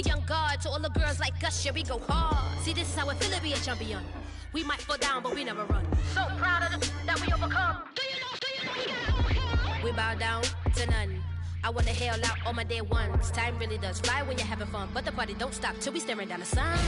A young guard to all the girls like us, yeah, we go hard. See, this is how it feel to be a champion. We might fall down, but we never run. So proud of that we overcome. Do you know we got overcome? We bow down to none. I wanna hail out all my day ones. Time really does fly when you're having fun, but the party don't stop till we staring down the sun.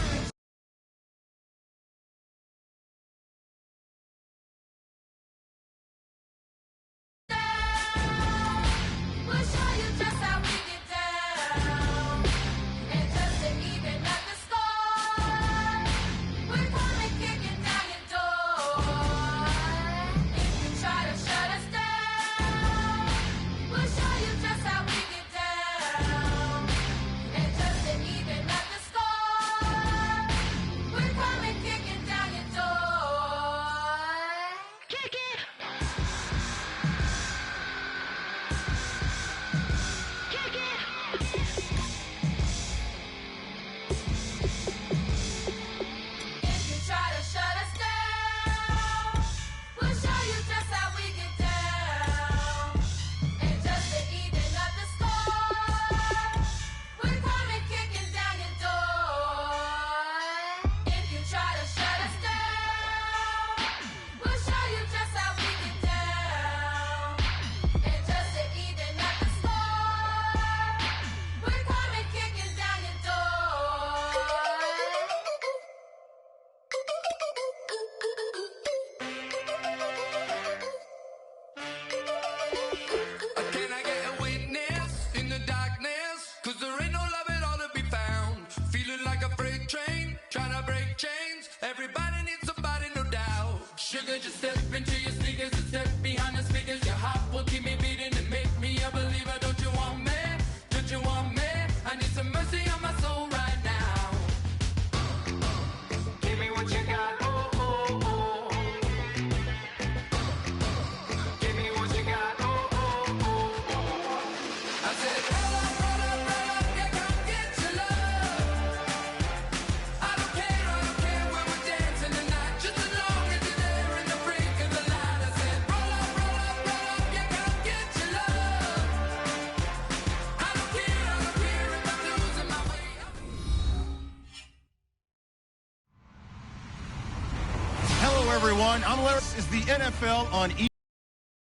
Everyone, I'm Larry. This is the NFL on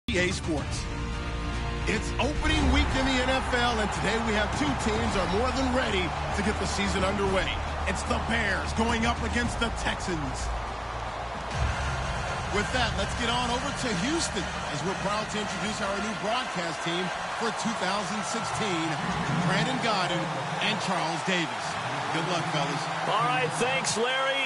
EA Sports. It's opening week in the NFL, and today we have two teams are more than ready to get the season underway. It's the Bears going up against the Texans. With that, let's get on over to Houston as we're proud to introduce our new broadcast team for 2016, Brandon Gaudin and Charles Davis. Good luck, fellas. All right, thanks, Larry.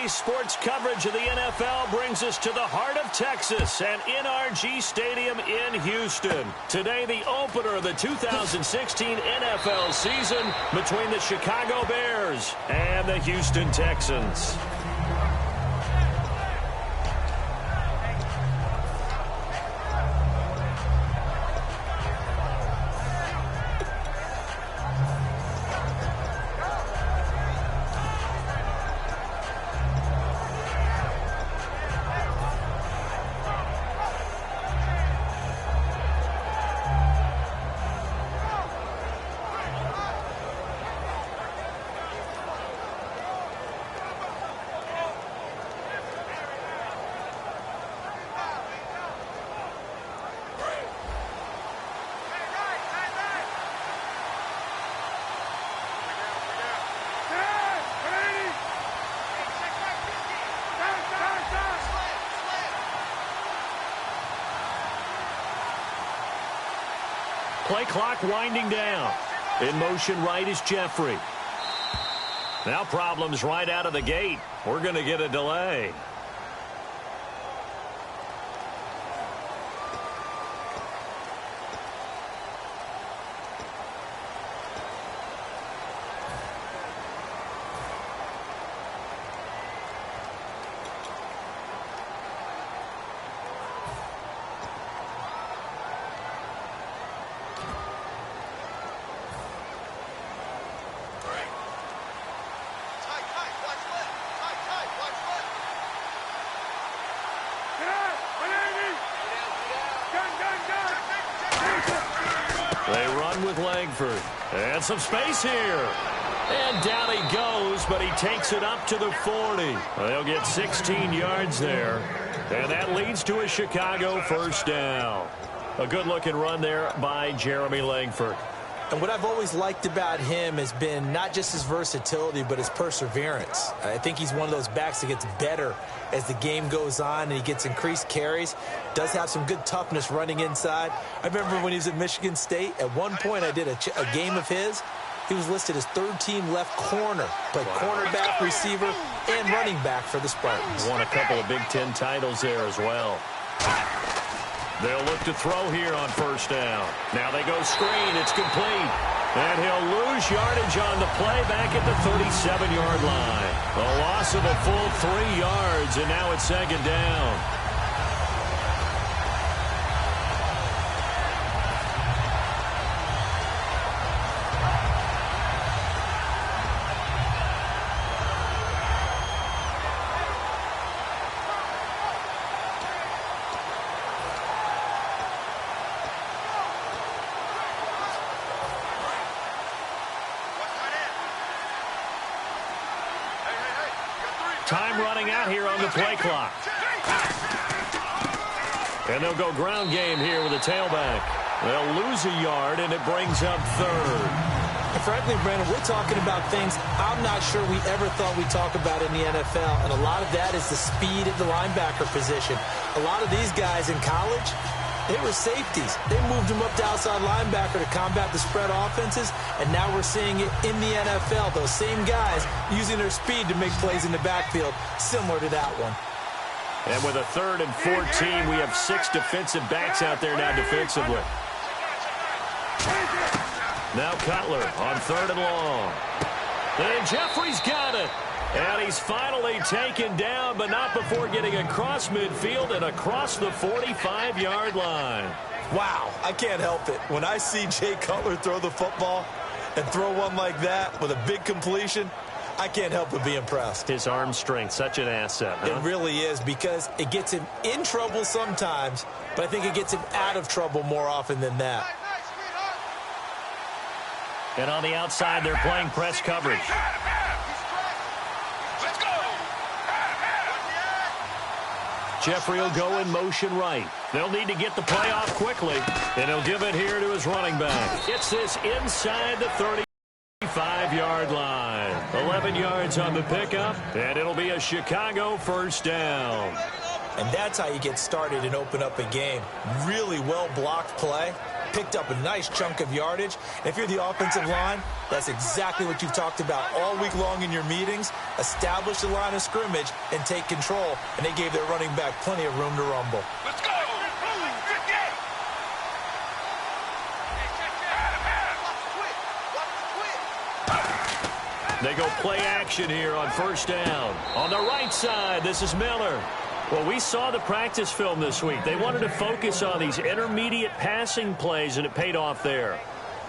EA Sports coverage of the NFL brings us to the heart of Texas and NRG Stadium in Houston. Today, the opener of the 2016 NFL season between the Chicago Bears and the Houston Texans. Play clock winding down. In motion right is Jeffrey. Now problems right out of the gate. We're going to get a delay. They run with Langford. And some space here. And down he goes, but he takes it up to the 40. They'll get 16 yards there. And that leads to a Chicago first down. A good-looking run there by Jeremy Langford. And what I've always liked about him has been not just his versatility, but his perseverance. I think he's one of those backs that gets better as the game goes on and he gets increased carries. Does have some good toughness running inside. I remember when he was at Michigan State, at one point I did a game of his. He was listed as third-team left corner, played cornerback, receiver, and running back for the Spartans. Won a couple of Big Ten titles there as well. They'll look to throw here on first down. Now they go screen. It's complete. And he'll lose yardage on the play back at the 37-yard line. A loss of a full 3 yards, and now it's second down. Time running out here on the play clock. And they'll go ground game here with a tailback. They'll lose a yard, and it brings up third. And frankly, Brandon, we're talking about things I'm not sure we ever thought we'd talk about in the NFL. And a lot of that is the speed at the linebacker position. A lot of these guys in college, they were safeties. They moved them up to outside linebacker to combat the spread offenses, and now we're seeing it in the NFL. Those same guys using their speed to make plays in the backfield, similar to that one. And with a 3rd and 14, we have 6 defensive backs out there now defensively. Now Cutler on 3rd and long. And Jeffrey's got it. And he's finally taken down, but not before getting across midfield and across the 45-yard line. Wow, I can't help it. When I see Jay Cutler throw the football and throw one like that with a big completion, I can't help but be impressed. His arm strength, such an asset, huh? It really is, because it gets him in trouble sometimes, but I think it gets him out of trouble more often than that. And on the outside, they're playing press coverage. Jeffrey will go in motion right. They'll need to get the play off quickly, and he'll give it here to his running back. Gets this inside the 35-yard line. 11 yards on the pickup, and it'll be a Chicago first down. And that's how you get started and open up a game. Really well-blocked play. Picked up a nice chunk of yardage. And if you're the offensive line, that's exactly what you've talked about all week long in your meetings. Establish the line of scrimmage and take control. And they gave their running back plenty of room to rumble. Let's go! They go play action here on first down. On the right side, this is Miller. Well, we saw the practice film this week. They wanted to focus on these intermediate passing plays, and it paid off there.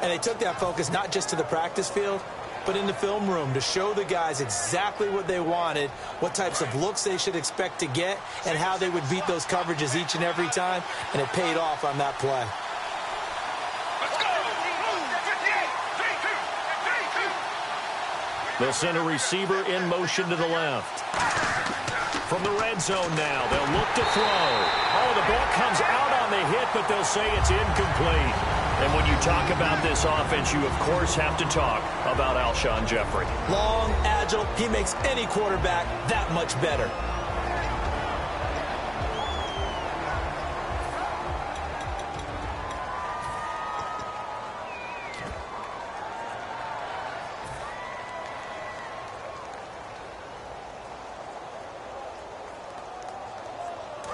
And they took that focus not just to the practice field, but in the film room to show the guys exactly what they wanted, what types of looks they should expect to get, and how they would beat those coverages each and every time, and it paid off on that play. They'll send a receiver in motion to the left. From the red zone now, they'll look to throw. Oh, the ball comes out on the hit, but they'll say it's incomplete. And when you talk about this offense, you, of course, have to talk about Alshon Jeffrey. Long, agile, he makes any quarterback that much better.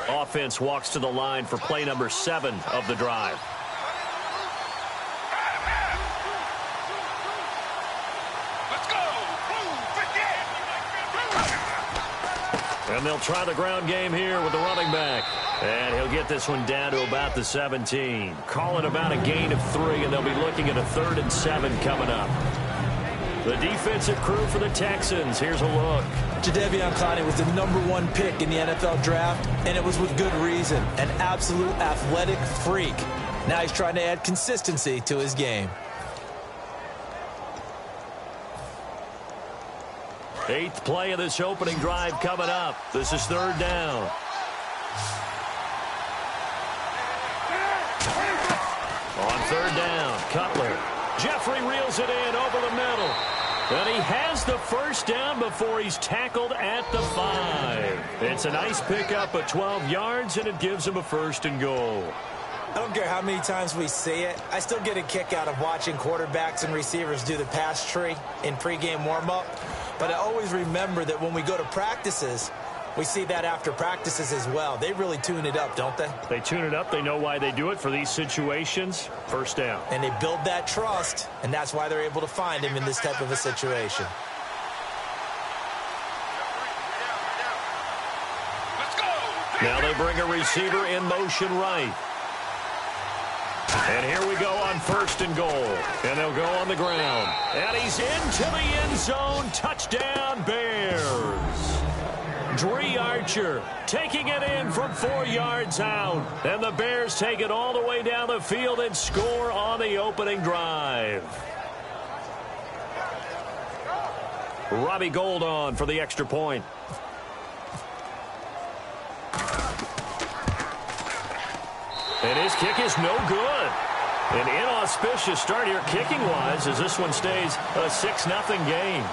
Offense walks to the line for play number 7 of the drive. Let's go! And they'll try the ground game here with the running back. And he'll get this one down to about the 17. Call it about a gain of 3, and they'll be looking at a 3rd and 7 coming up. The defensive crew for the Texans. Here's a look. Jadeveon Clowney was the #1 pick in the NFL draft, and it was with good reason. An absolute athletic freak. Now he's trying to add consistency to his game. Eighth play of this opening drive coming up. This is third down. On third down, Cutler. Jeffrey reels it in over the middle. And he has the first down before he's tackled at the 5. It's a nice pickup of 12 yards, and it gives him a first and goal. I don't care how many times we see it. I still get a kick out of watching quarterbacks and receivers do the pass tree in pregame warm-up. But I always remember that when we go to practices, we see that after practices as well. They really tune it up, don't they? They tune it up. They know why they do it for these situations. First down. And they build that trust, and that's why they're able to find him in this type of a situation. Let's go. Now they bring a receiver in motion right. And here we go on first and goal. And they'll go on the ground. And he's into the end zone. Touchdown, Bears. Dre Archer taking it in from 4 yards out. And the Bears take it all the way down the field and score on the opening drive. Robbie Gould on for the extra point. And his kick is no good. An inauspicious start here kicking-wise as this one stays a 6-0 game.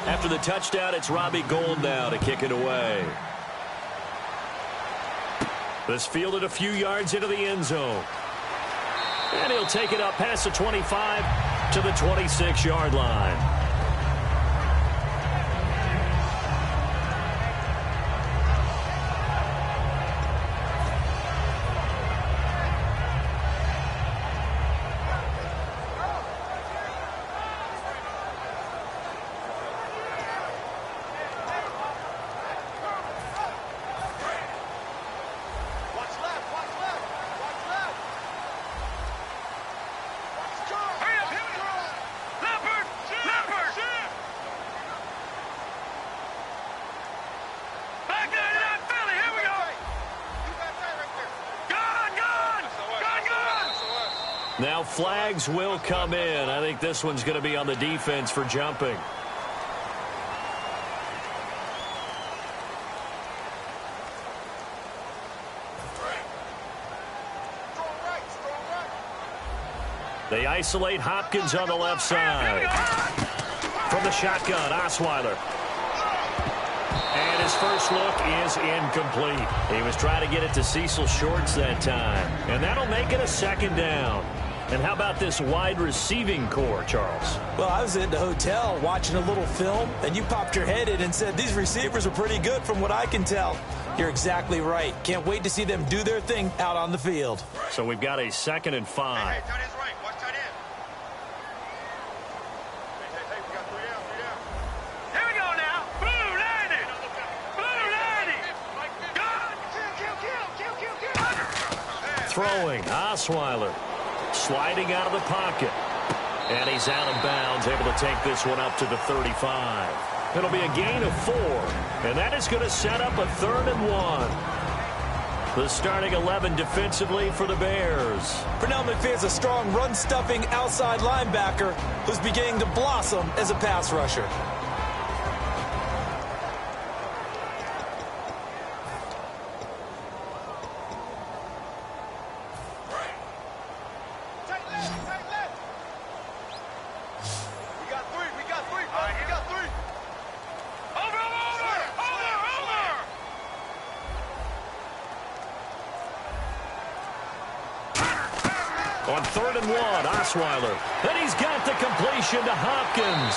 After the touchdown, it's Robbie Gould now to kick it away. This fielded a few yards into the end zone. And he'll take it up past the 25 to the 26-yard line. Now flags will come in. I think this one's going to be on the defense for jumping. They isolate Hopkins on the left side. From the shotgun, Osweiler. And his first look is incomplete. He was trying to get it to Cecil Shorts that time. And that'll make it a second down. And how about this wide receiving core, Charles? Well, I was in the hotel watching a little film, and you popped your head in and said, these receivers are pretty good from what I can tell. You're exactly right. Can't wait to see them do their thing out on the field. So we've got a 2nd and 5. Hey, tight end's right. Watch tight end. Hey, we got 3 down. Here we go now. Blue landing. Blue landing. Kill. Throwing, Osweiler. Sliding out of the pocket. And he's out of bounds, able to take this one up to the 35. It'll be a gain of 4. And that is going to set up a 3rd and 1. The starting 11 defensively for the Bears. Pernell McPhee's a strong run-stuffing outside linebacker who's beginning to blossom as a pass rusher. On 3rd and 1, Osweiler. Then he's got the completion to Hopkins.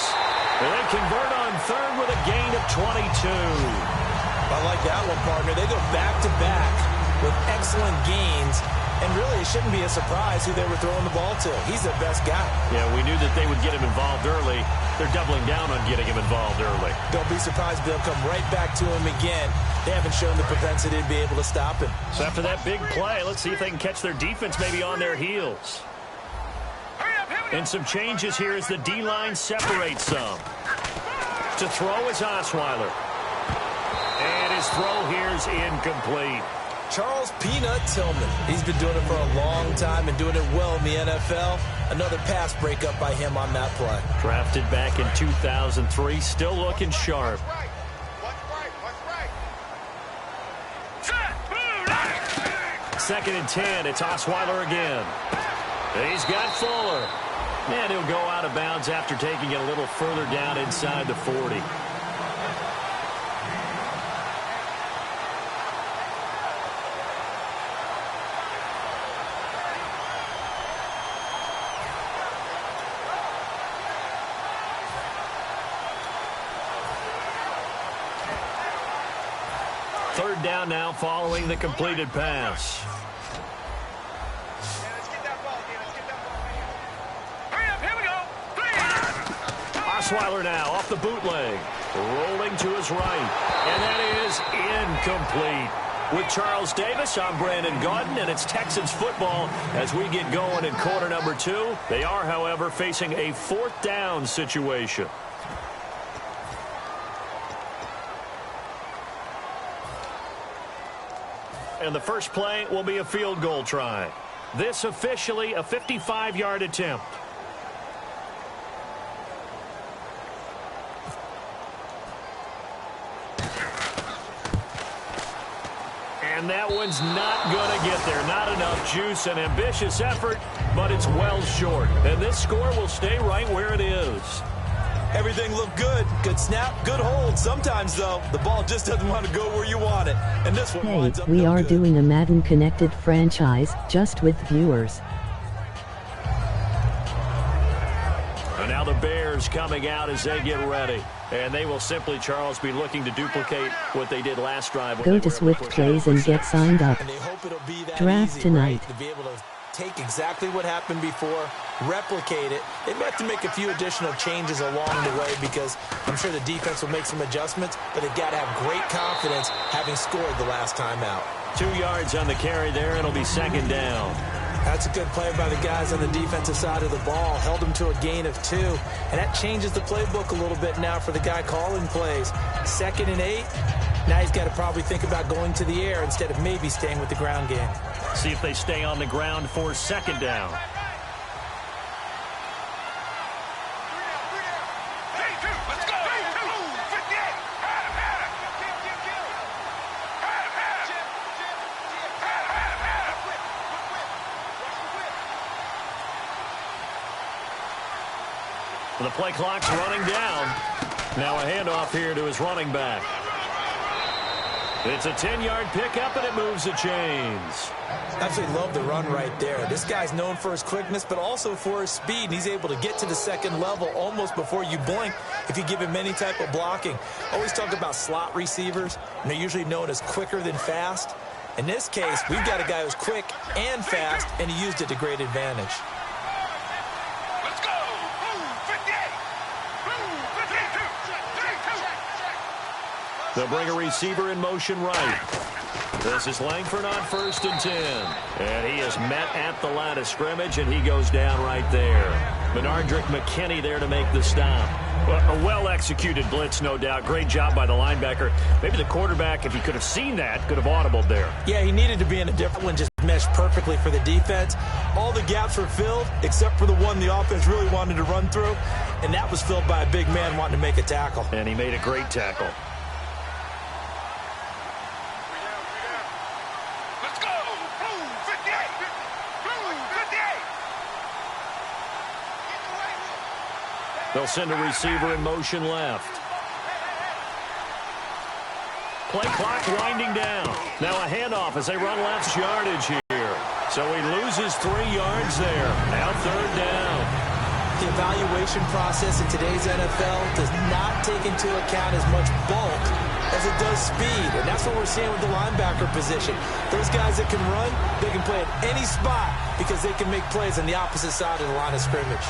And they convert on 3rd with a gain of 22. I like that one, partner. They go back-to-back with excellent gains. And really, it shouldn't be a surprise who they were throwing the ball to. He's their best guy. Yeah, we knew that they would get him involved early. They're doubling down on getting him involved early. Don't be surprised they'll come right back to him again. They haven't shown the propensity to be able to stop him. So after that big play, let's see if they can catch their defense maybe on their heels. And some changes here as the D-line separates some. To throw is Osweiler. And His throw here's incomplete. Charles Peanut Tillman. He's been doing it for a long time and doing it well in the NFL. Another pass breakup by him on that play. Drafted back in 2003, still looking sharp. Second and 10, it's Osweiler again. He's got Fuller. And he'll go out of bounds after taking it a little further down inside the 40. Third down now following the completed pass. Osweiler now off the bootleg. Rolling to his right. And that is incomplete. With Charles Davis, I'm Brandon Gaudin, and it's Texans football as we get going in quarter number 2. They are, however, facing a fourth down situation. And the first play will be a field goal try. This officially a 55-yard attempt. And that one's not going to get there. Not enough juice. An ambitious effort, but it's well short. And this score will stay right where it is. Everything looked good. Good snap, good hold. Sometimes, though, the ball just doesn't want to go where you want it. And this one winds up we are good. doing a Madden-connected franchise, just with viewers. And now the Bears coming out as they get ready. And they will simply, Charles, be looking to duplicate what they did last drive. Go to Swift Plays and get signed up. And they hope it'll be that Draft easy, tonight. right? To be able to take exactly what happened before, replicate it. They might have to make a few additional changes along the way because I'm sure the defense will make some adjustments, but they've got to have great confidence having scored the last time out. 2 yards on the carry there, and it'll be second down. That's a good play by the guys on the defensive side of the ball. Held them to a gain of 2. And that changes the playbook a little bit now for the guy calling plays. 2nd and 8. Now he's got to probably think about going to the air instead of maybe staying with the ground game. See if they stay on the ground for second down. The play clock's running down. Now a handoff here to his running back. It's a 10-yard pickup, and it moves the chains. Absolutely love the run right there. This guy's known for his quickness, but also for his speed. He's able to get to the second level almost before you blink if you give him any type of blocking. Always talk about slot receivers, and they're usually known as quicker than fast. In this case, we've got a guy who's quick and fast, and he used it to great advantage. They'll bring a receiver in motion right. This is Langford on 1st and 10. And he is met at the line of scrimmage, and he goes down right there. Benardrick McKinney there to make the stop. Well, a well-executed blitz, no doubt. Great job by the linebacker. Maybe the quarterback, if he could have seen that, could have audibled there. Yeah, he needed to be in a different one, just meshed perfectly for the defense. All the gaps were filled, except for the one the offense really wanted to run through, and that was filled by a big man wanting to make a tackle. And he made a great tackle. They'll send a receiver in motion left. Play clock winding down. Now a handoff as they run left yardage here. So he loses 3 yards there. Now third down. The evaluation process in today's NFL does not take into account as much bulk as it does speed. And that's what we're seeing with the linebacker position. Those guys that can run, they can play at any spot because they can make plays on the opposite side of the line of scrimmage.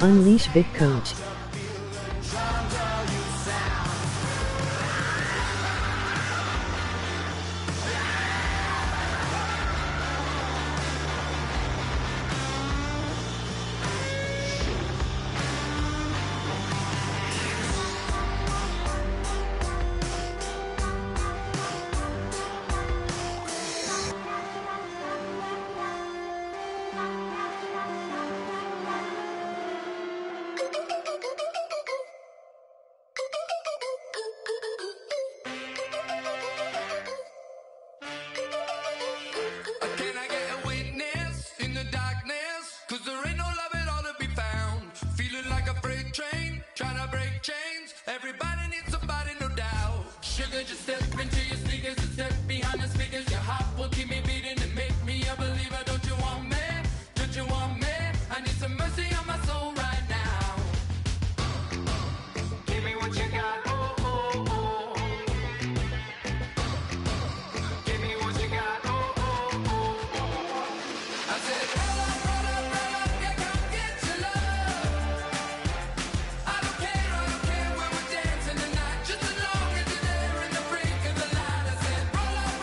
Unleash Big Coach. Can I get a witness in the darkness? 'Cause there ain't no love at all to be found. Feeling like a freight train, trying to break chains. Everybody needs somebody, no doubt. Sugar, just step into your sneakers and step behind the speakers. Your heart will keep me beating and make me a believer. Don't you want me? Don't you want me? I need some mercy on my soul right now. Give me what you got, oh, oh, oh. Give me what you got, oh, oh, oh. I said, roll up, yeah, come get your love. I don't care where we're dancing tonight. Just as long as you're there in the brink of the light. I said, roll up,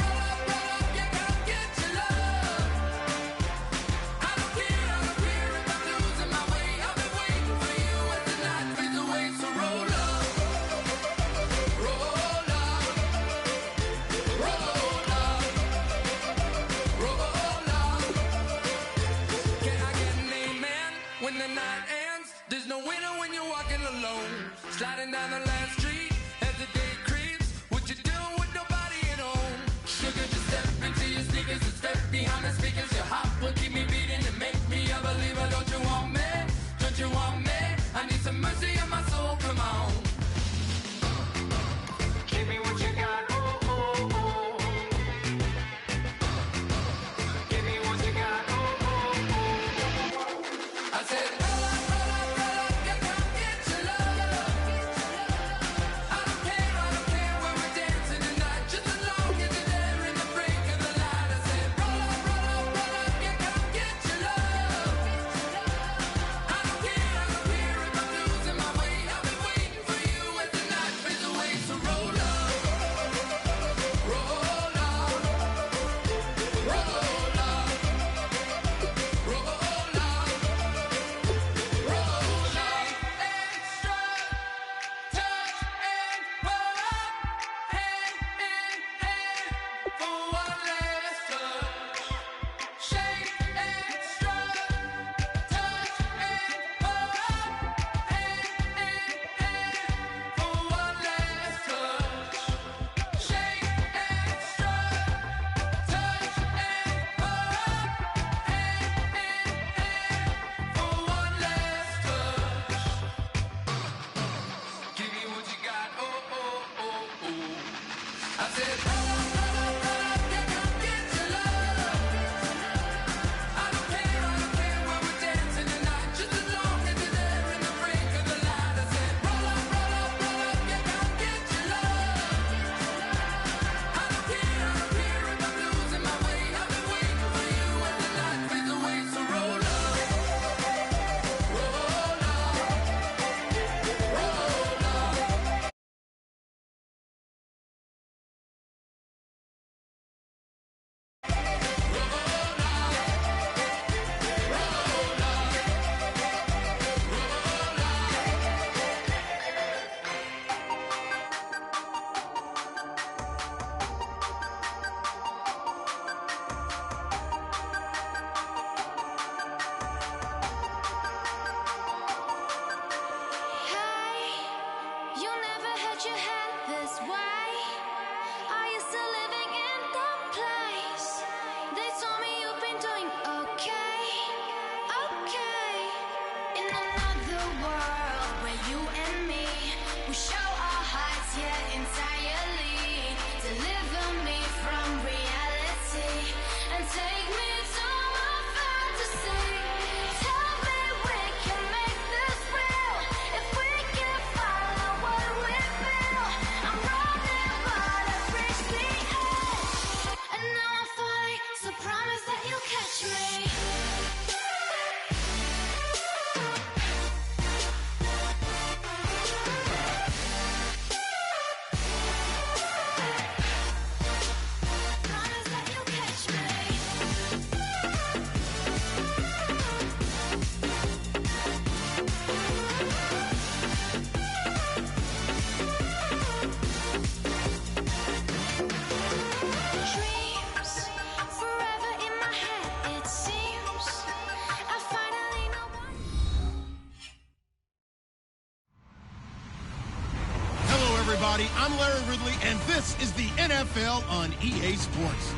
everybody. I'm Larry Ridley, and this is the NFL on EA Sports.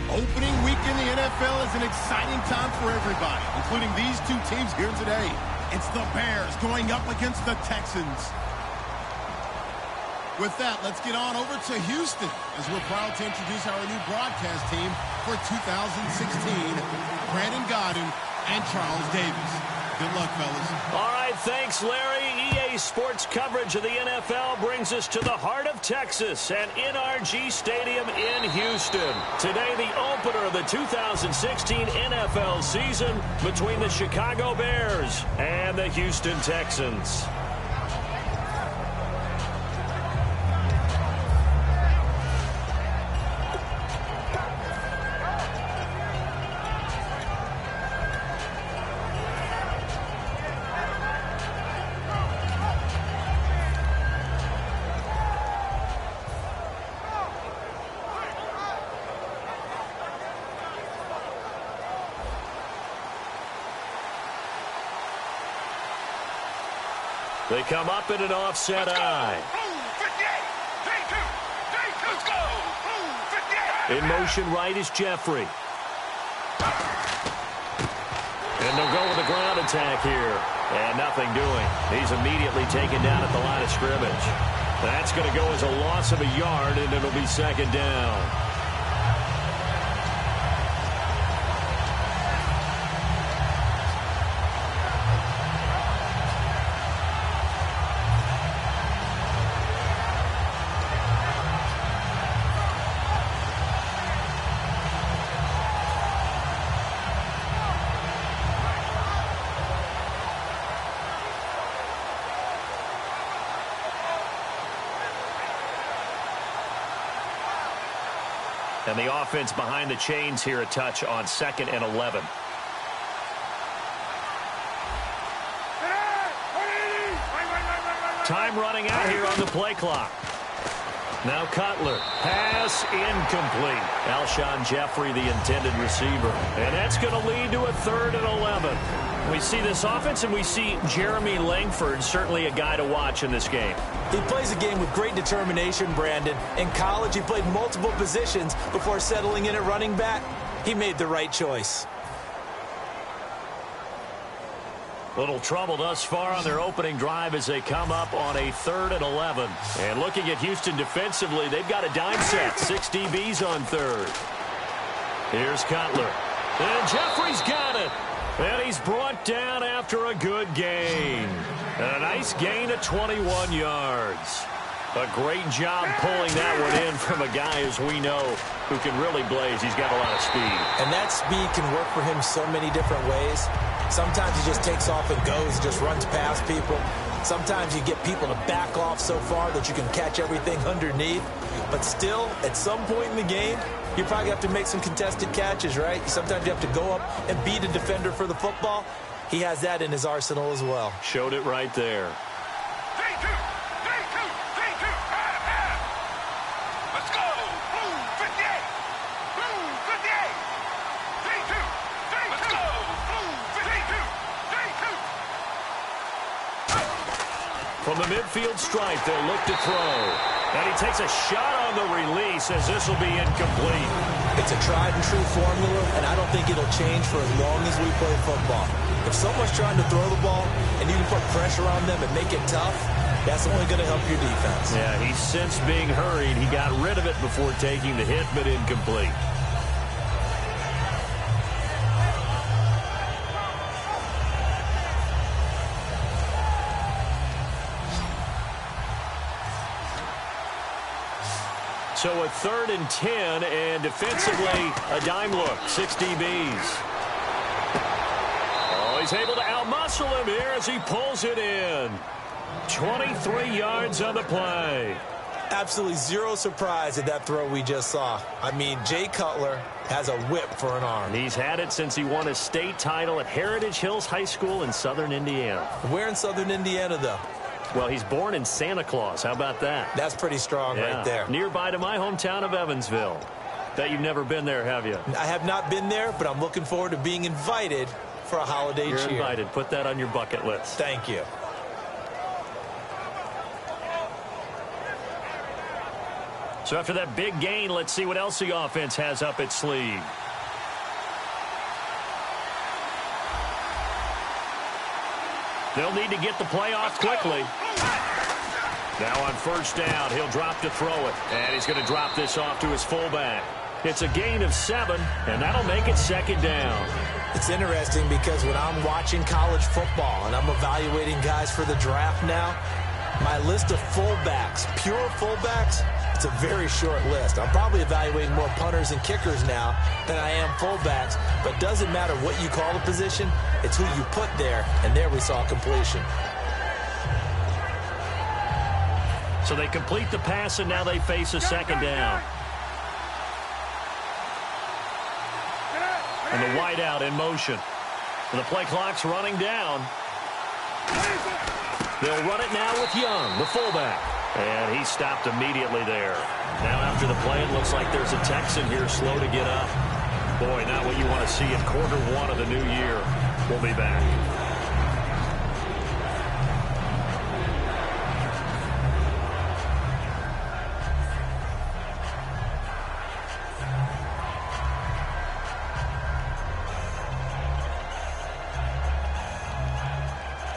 Opening week in the NFL is an exciting time for everybody, including these two teams here today. It's the Bears going up against the Texans. With that, let's get on over to Houston as we're proud to introduce our new broadcast team for 2016, Brandon Gaudin and Charles Davis. Good luck, fellas. All right, thanks, Larry. EA Sports coverage of the NFL brings us to the heart of Texas at NRG Stadium in Houston. Today, the opener of the 2016 NFL season between the Chicago Bears and the Houston Texans. They come up in an offset eye. In motion right is Jeffrey. And they'll go with a ground attack here. And nothing doing. He's immediately taken down at the line of scrimmage. That's going to go as a loss of a yard, and it'll be second down. And the offense behind the chains here a touch on 2nd and 11. Time running out here on the play clock. Now Cutler. Pass incomplete. Alshon Jeffrey, the intended receiver. And that's going to lead to a 3rd and 11. We see this offense, and we see Jeremy Langford, certainly a guy to watch in this game. He plays a game with great determination, Brandon. In college, he played multiple positions before settling in at running back. He made the right choice. Little trouble thus far on their opening drive as they come up on a 3rd and 11. And looking at Houston defensively, they've got a dime set. 6 DBs on 3rd. Here's Cutler. And Jeffrey's got it. And he's brought down after a good gain. And a nice gain of 21 yards. A great job pulling that one in from a guy, as we know, who can really blaze. He's got a lot of speed. And that speed can work for him so many different ways. Sometimes he just takes off and goes, just runs past people. Sometimes you get people to back off so far that you can catch everything underneath. But still, at some point in the game, you probably have to make some contested catches, right? Sometimes you have to go up and beat a defender for the football. He has that in his arsenal as well. Showed it right there. Let's go. 58. 58. Let's go. 52. From the midfield stripe, they'll look to throw. And he takes a shot on the release as this will be incomplete. It's a tried-and-true formula, and I don't think it'll change for as long as we play football. If someone's trying to throw the ball and you can put pressure on them and make it tough, that's only going to help your defense. Yeah, he's since being hurried. He got rid of it before taking the hit, but incomplete. So a 3rd and 10, and defensively, a dime look. 6 DBs. Oh, he's able to outmuscle him here as he pulls it in. 23 yards on the play. Absolutely zero surprise at that throw we just saw. I mean, Jay Cutler has a whip for an arm. He's had it since he won a state title at Heritage Hills High School in southern Indiana. Where in southern Indiana, though? Well, he's born in Santa Claus. How about that? That's pretty strong right there. Nearby to my hometown of Evansville. Bet you've never been there, have you? I have not been there, but I'm looking forward to being invited for a holiday cheer. You're invited. Put that on your bucket list. Thank you. So after that big gain, let's see what else the offense has up its sleeve. They'll need to get the play off quickly. Now on first down, he'll drop to throw it. And he's going to drop this off to his fullback. It's a gain of 7, and that'll make it second down. It's interesting because when I'm watching college football and I'm evaluating guys for the draft now, my list of fullbacks, pure fullbacks, it's a very short list. I'm probably evaluating more punters and kickers now than I am fullbacks, but it doesn't matter what you call the position, it's who you put there, and there we saw completion. So they complete the pass, and now they face a second down. And the wideout in motion. And the play clock's running down. They'll run it now with Young, the fullback. And he stopped immediately there. Now after the play, it looks like there's a Texan here slow to get up. Boy, not what you want to see in quarter 1 of the new year. We'll be back.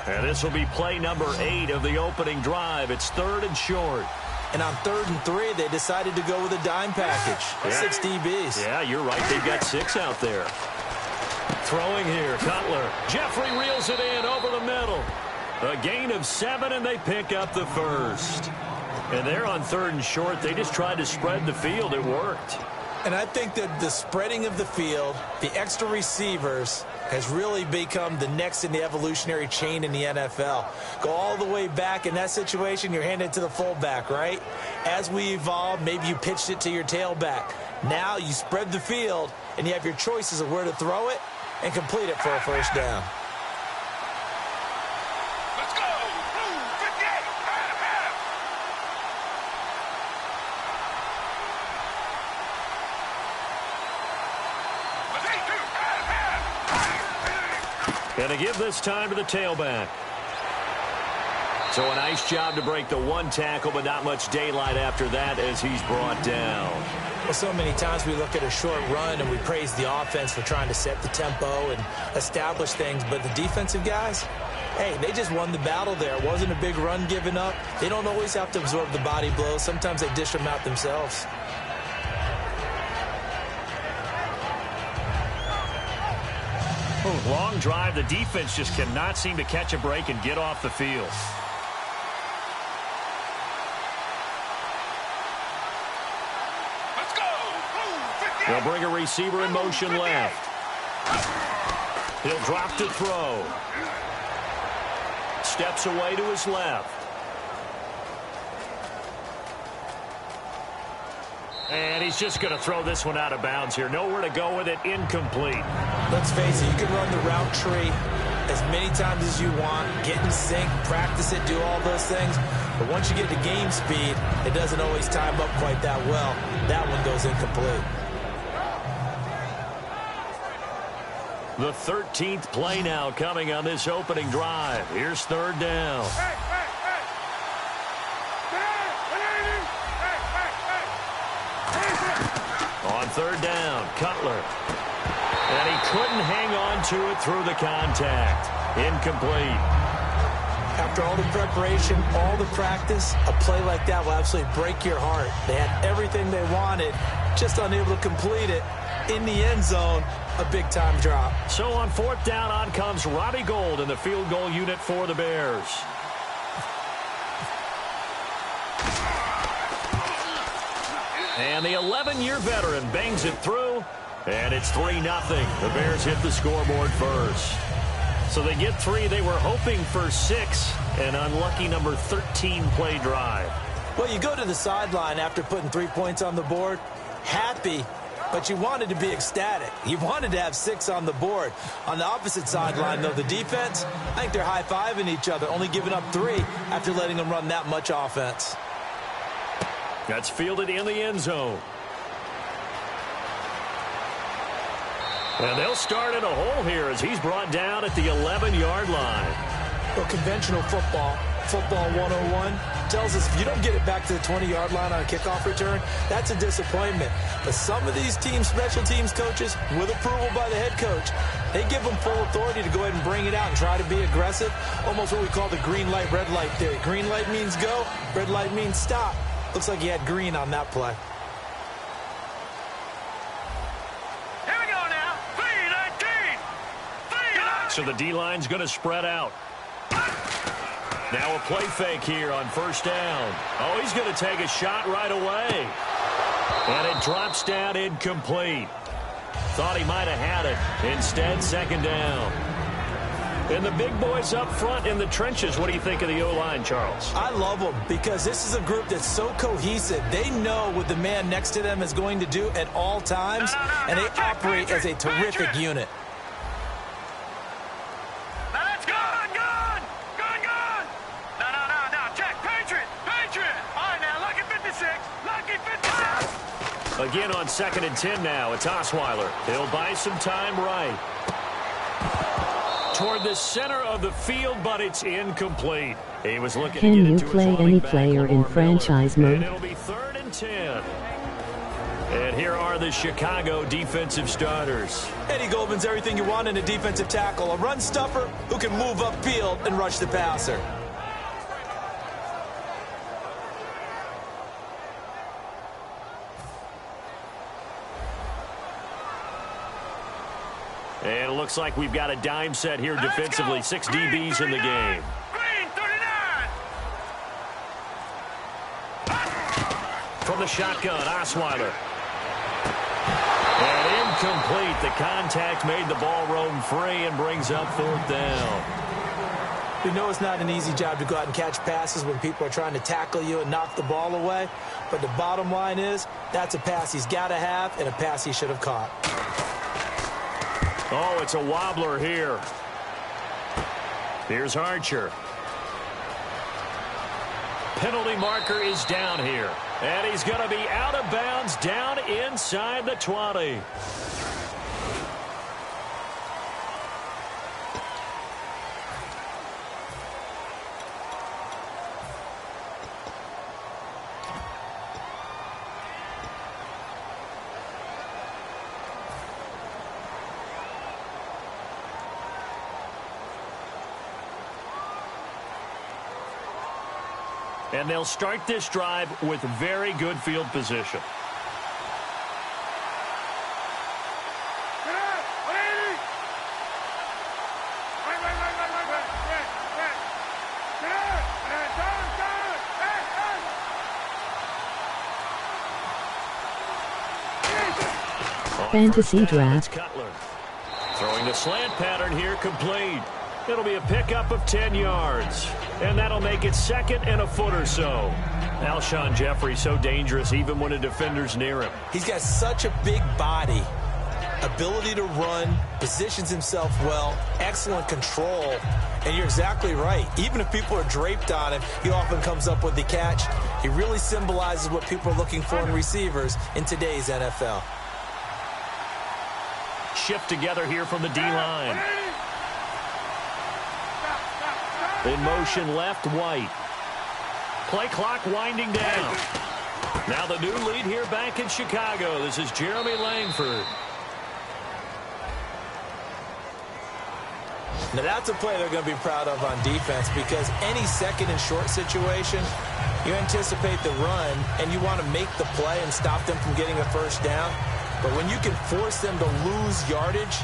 And this will be play number 8 of the opening drive. It's 3rd and short. And on 3rd and 3, they decided to go with a dime package. Yeah. 6 DBs. Yeah, you're right. They've got 6 out there. Throwing here, Cutler. Jeffrey reels it in over the middle. A gain of 7, and they pick up the first. And they're on 3rd and short. They just tried to spread the field. It worked. And I think that the spreading of the field, the extra receivers, has really become the next in the evolutionary chain in the NFL. Go all the way back in that situation, you're handed to the fullback, right? As we evolved, maybe you pitched it to your tailback. Now you spread the field, and you have your choices of where to throw it and complete it for a first down. Let's go! 58! And to give this time to the tailback. So a nice job to break the 1 tackle, but not much daylight after that as he's brought down. Well, so many times we look at a short run and we praise the offense for trying to set the tempo and establish things, but the defensive guys, hey, they just won the battle there. It wasn't a big run given up. They don't always have to absorb the body blows. Sometimes they dish them out themselves. Long drive. The defense just cannot seem to catch a break and get off the field. Let's go! They'll bring a receiver in motion left. He'll drop to throw. Steps away to his left. And he's just going to throw this one out of bounds here. Nowhere to go with it. Incomplete. Let's face it, you can run the route tree as many times as you want, get in sync, practice it, do all those things. But once you get to game speed, it doesn't always time up quite that well. That one goes incomplete. The 13th play now coming on this opening drive. Here's 3rd down. On 3rd down, Cutler. And he couldn't hang on to it through the contact. Incomplete. After all the preparation, all the practice, a play like that will absolutely break your heart. They had everything they wanted, just unable to complete it. In the end zone, a big-time drop. So on 4th down, on comes Robbie Gould in the field goal unit for the Bears. And the 11-year veteran bangs it through, and it's 3-0. The Bears hit the scoreboard first. So they get 3. They were hoping for 6, an unlucky number 13 play drive. Well, you go to the sideline after putting 3 points on the board, happy, but you wanted to be ecstatic. You wanted to have 6 on the board. On the opposite sideline, though, the defense, I think they're high-fiving each other, only giving up 3 after letting them run that much offense. That's fielded in the end zone. And they'll start in a hole here as he's brought down at the 11-yard line. Well, conventional football Football 101 tells us if you don't get it back to the 20-yard line on a kickoff return, that's a disappointment. But some of these teams, special teams coaches, with approval by the head coach, they give them full authority to go ahead and bring it out and try to be aggressive, almost what we call the green light, red light theory. Green light means go, red light means stop. Looks like he had green on that play. Here we go now. 3-19. So the D-line's going to spread out. Now a play fake here on first down. Oh, he's going to take a shot right away. And it drops down incomplete. Thought he might have had it. Instead, second down. And the big boys up front in the trenches. What do you think of the O-line, Charles? I love them because this is a group that's so cohesive. They know what the man next to them is going to do at all times, and they operate as a terrific unit. Now let's go. Good. No. Check. Patriot. All right, now, lucky 56. Lucky 56. Again on 2nd and 10 now. It's Osweiler. He'll buy some time right. Toward the center of the field, but it's incomplete. He was looking Can to get you it to his play running any back, player in Lamar franchise Miller. mode? And it'll be 3rd and 10. And here are the Chicago defensive starters. Eddie Goldman's everything you want in a defensive tackle. A run stuffer who can move upfield and rush the passer. And it looks like we've got a dime set here defensively. 6 DBs in the game. Green 39. From the shotgun, Osweiler. And incomplete. The contact made the ball roam free and brings up 4th down. We know it's not an easy job to go out and catch passes when people are trying to tackle you and knock the ball away. But the bottom line is, that's a pass he's got to have and a pass he should have caught. Oh, it's a wobbler here. Here's Archer. Penalty marker is down here. And he's going to be out of bounds down inside the 20. And they'll start this drive with very good field position. Fantasy draft. Cutler. Throwing the slant pattern here, complete. It'll be a pickup of 10 yards. And that'll make it 2nd and a foot or so. Alshon Jeffrey so dangerous even when a defender's near him. He's got such a big body, ability to run, positions himself well, excellent control. And you're exactly right. Even if people are draped on him, he often comes up with the catch. He really symbolizes what people are looking for in receivers in today's NFL. Shift together here from the D-line. In motion left, White. Play clock winding down. Now the new lead here back in Chicago. This is Jeremy Langford. Now that's a play they're going to be proud of on defense because any 2nd and short situation, you anticipate the run and you want to make the play and stop them from getting a first down. But when you can force them to lose yardage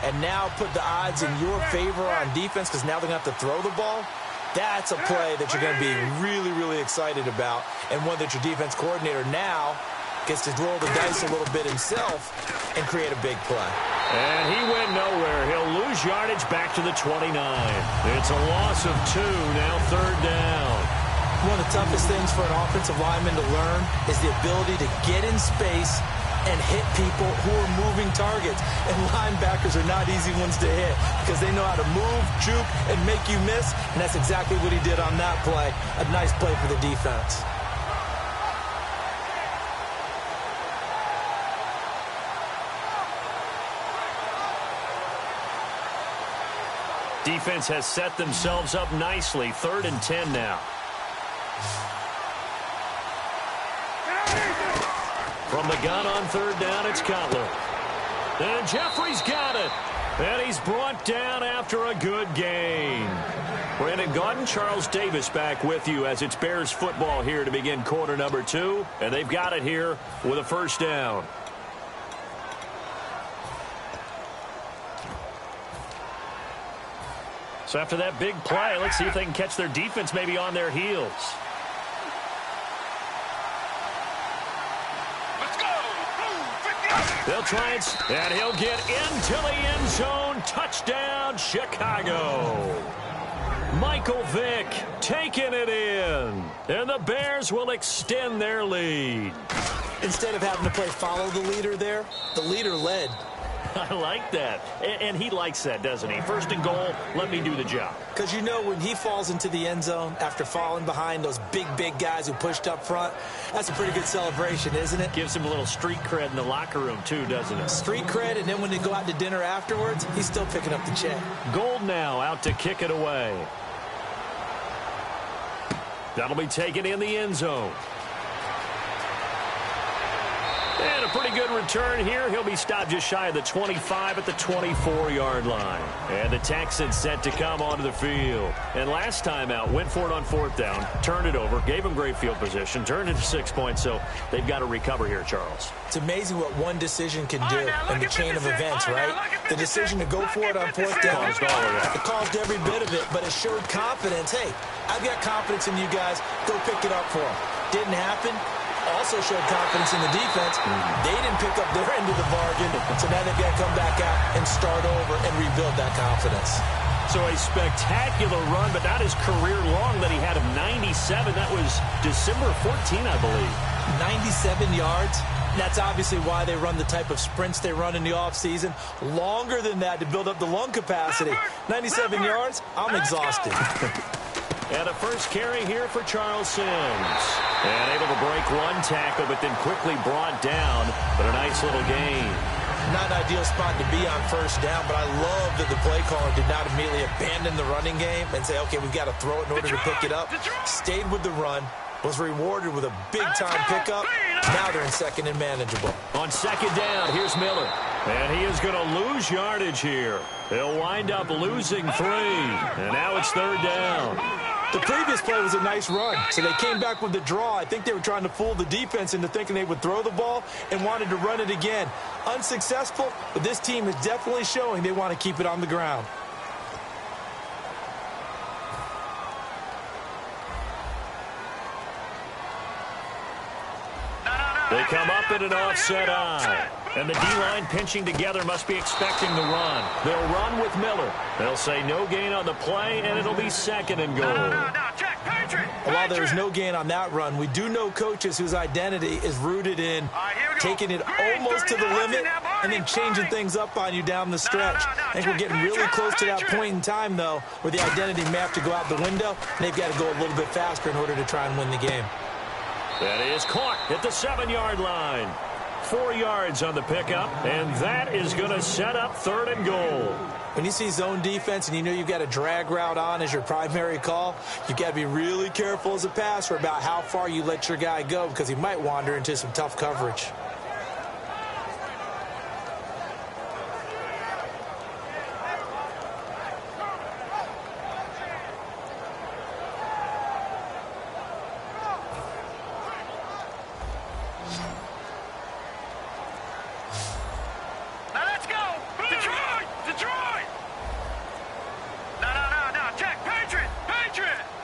and now put the odds in your favor on defense because now they're going to have to throw the ball, that's a play that you're going to be really, really excited about and one that your defense coordinator now gets to roll the dice a little bit himself and create a big play. And he went nowhere. He'll lose yardage back to the 29. It's a loss of 2, now 3rd down. One of the toughest things for an offensive lineman to learn is the ability to get in space and hit people who are moving targets. And linebackers are not easy ones to hit because they know how to move, juke, and make you miss. And that's exactly what he did on that play. A nice play for the defense. Defense has set themselves up nicely. 3rd and 10 now. From the gun on 3rd down, it's Cutler. And Jeffrey's got it. And he's brought down after a good gain. Brandon Gaudin, Charles Davis back with you as it's Bears football here to begin quarter number 2. And they've got it here with a 1st down. So after that big play, let's see if they can catch their defense maybe on their heels. Let's go. They'll try it, and he'll get into the end zone. Touchdown, Chicago. Michael Vick taking it in, and the Bears will extend their lead. Instead of having to play follow the leader there, the leader led. I like that. And he likes that, doesn't he? 1st and goal, let me do the job. Because you know when he falls into the end zone after falling behind those big guys who pushed up front, that's a pretty good celebration, isn't it? Gives him a little street cred in the locker room, too, doesn't it? Street cred, and then when they go out to dinner afterwards, he's still picking up the check. Gold now out to kick it away. That'll be taken in the end zone. And a pretty good return here. He'll be stopped just shy of the 25 at the 24-yard line. And the Texans set to come onto the field. And last time out, went for it on 4th down, turned it over, gave him great field position, turned it to 6 points, so they've got to recover here, Charles. It's amazing what one decision can do in the chain of events, right? The decision to go for it on 4th down, it caused every bit of it, but it showed confidence. Hey, I've got confidence in you guys. Go pick it up for them. Didn't happen. Also showed confidence in the defense. They didn't pick up their end of the bargain, so now they've got to come back out and start over and rebuild that confidence. So a spectacular run, but not his career long that he had of 97. That was December 14, I believe. 97 yards. That's obviously why they run the type of sprints they run in the offseason. Longer than that to build up the lung capacity. 97 yards, I'm exhausted. And a first carry here for Charles Sims. And able to break one tackle, but then quickly brought down. But a nice little gain. Not an ideal spot to be on 1st down, but I love that the play caller did not immediately abandon the running game and say, okay, we've got to throw it in order to pick it up. Stayed with the run, was rewarded with a big-time pickup. Now they're in 2nd and manageable. On 2nd down, here's Miller. And he is going to lose yardage here. They'll wind up losing 3. And now it's 3rd down. The previous play was a nice run, so they came back with the draw. I think they were trying to fool the defense into thinking they would throw the ball and wanted to run it again. Unsuccessful, but this team is definitely showing they want to keep it on the ground. They come up in an offset eye. And the D-line pinching together must be expecting the run. They'll run with Miller. They'll say no gain on the play, and it'll be 2nd and goal. No, Jack, Patriot. While there's no gain on that run, we do know coaches whose identity is rooted in taking it almost to the limit and then changing things up on you down the stretch. I think we're getting really close to that point in time, though, where the identity may have to go out the window, and they've got to go a little bit faster in order to try and win the game. That is caught at the 7-yard line. 4 yards on the pickup, and that is going to set up 3rd and goal. When you see zone defense and you know you've got a drag route on as your primary call, you've got to be really careful as a passer about how far you let your guy go because he might wander into some tough coverage.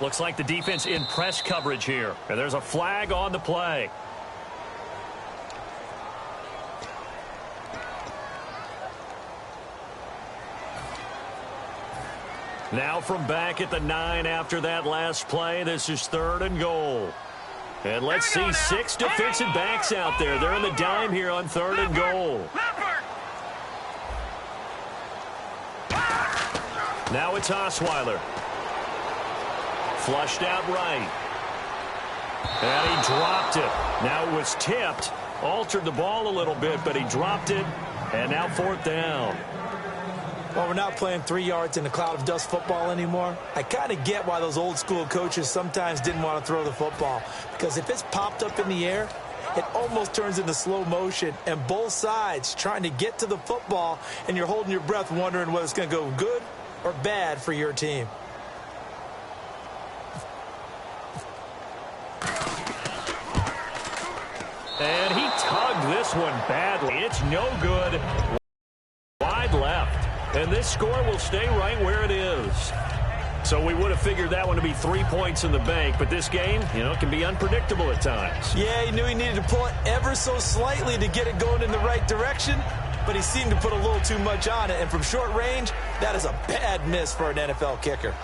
Looks like the defense in press coverage here. And there's a flag on the play. Now from back at the 9 after that last play, this is 3rd and goal. And let's see 6 defensive backs out there. They're in the dime here on 3rd and goal. Now it's Osweiler. Flushed out right. And he dropped it. Now it was tipped. Altered the ball a little bit, but he dropped it. And now 4th down. Well, we're not playing 3 yards in a cloud of dust football anymore. I kind of get why those old school coaches sometimes didn't want to throw the football. Because if it's popped up in the air, it almost turns into slow motion. And both sides trying to get to the football, and you're holding your breath wondering whether it's going to go good or bad for your team. And he tugged this one badly. It's no good. Wide left. And this score will stay right where it is. So we would have figured that one to be 3 points in the bank, but this game, can be unpredictable at times. Yeah, he knew he needed to pull it ever so slightly to get it going in the right direction, but he seemed to put a little too much on it, and from short range, that is a bad miss for an NFL kicker.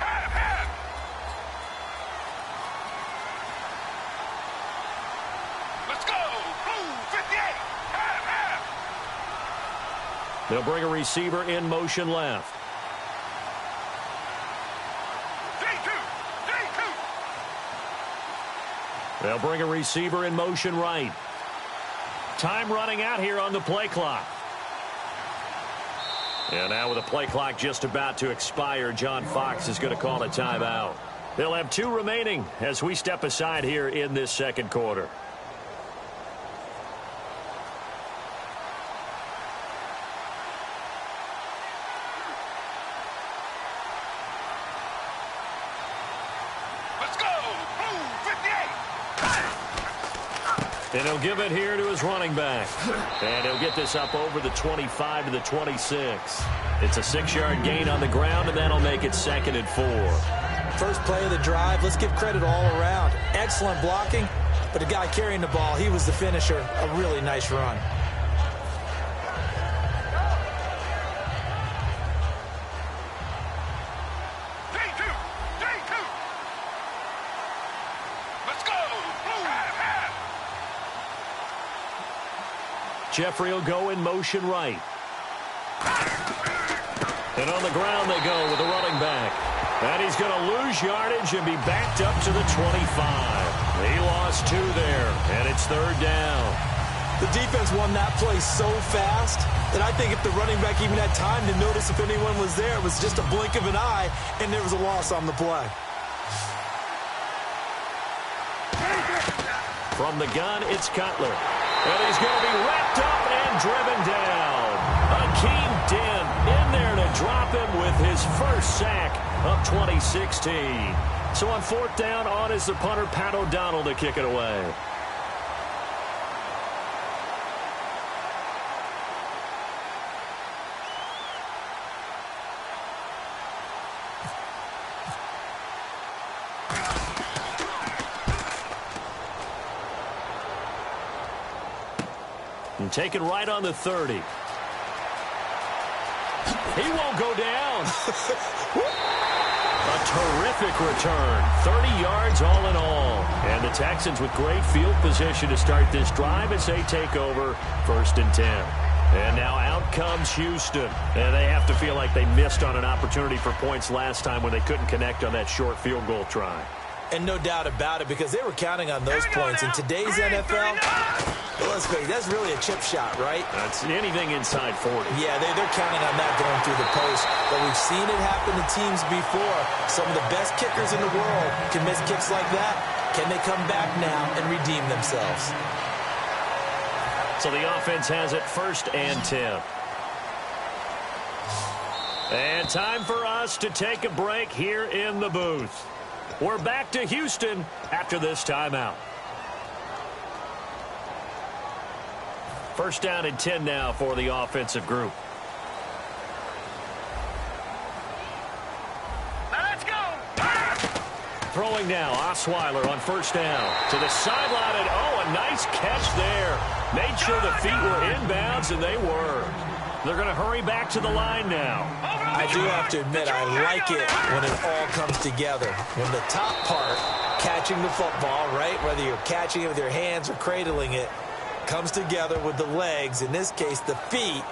Let's go! Blue 58! They'll bring a receiver in motion left. They'll bring a receiver in motion right. Time running out here on the play clock. And now with the play clock just about to expire, John Fox is going to call a timeout. They'll have 2 remaining as we step aside here in this second quarter. And he'll give it here to his running back. And he'll get this up over the 25 to the 26. It's a 6-yard gain on the ground, and that'll make it 2nd and 4. First play of the drive, let's give credit all around. Excellent blocking, but the guy carrying the ball, he was the finisher. A really nice run. Jeffrey will go in motion right. And on the ground they go with the running back. And he's going to lose yardage and be backed up to the 25. He lost 2 there, and it's 3rd down. The defense won that play so fast that I think if the running back even had time to notice if anyone was there, it was just a blink of an eye, and there was a loss on the play. From the gun, it's Cutler. And he's going to be wrapped up and driven down. Akeem Dent in there to drop him with his first sack of 2016. So on 4th down, on is the punter, Pat O'Donnell, to kick it away. And taken right on the 30. He won't go down. A terrific return. 30 yards all in all. And the Texans with great field position to start this drive as they take over 1st and 10. And now out comes Houston. And they have to feel like they missed on an opportunity for points last time when they couldn't connect on that short field goal try. And no doubt about it, because they were counting on those points. In today's NFL, well, let's face it, that's really a chip shot, right? That's anything inside 40. Yeah, they're counting on that going through the post. But we've seen it happen to teams before. Some of the best kickers in the world can miss kicks like that. Can they come back now and redeem themselves? So the offense has it 1st and 10. And time for us to take a break here in the booth. We're back to Houston after this timeout. 1st down and 10 now for the offensive group. Let's go! Throwing now, Osweiler on 1st down. To the sideline, and a nice catch there. Made sure the feet were inbounds, and they were. They're going to hurry back to the line now. I do have to admit, I like it when it all comes together. When the top part, catching the football, right, whether you're catching it with your hands or cradling it, comes together with the legs, in this case the feet,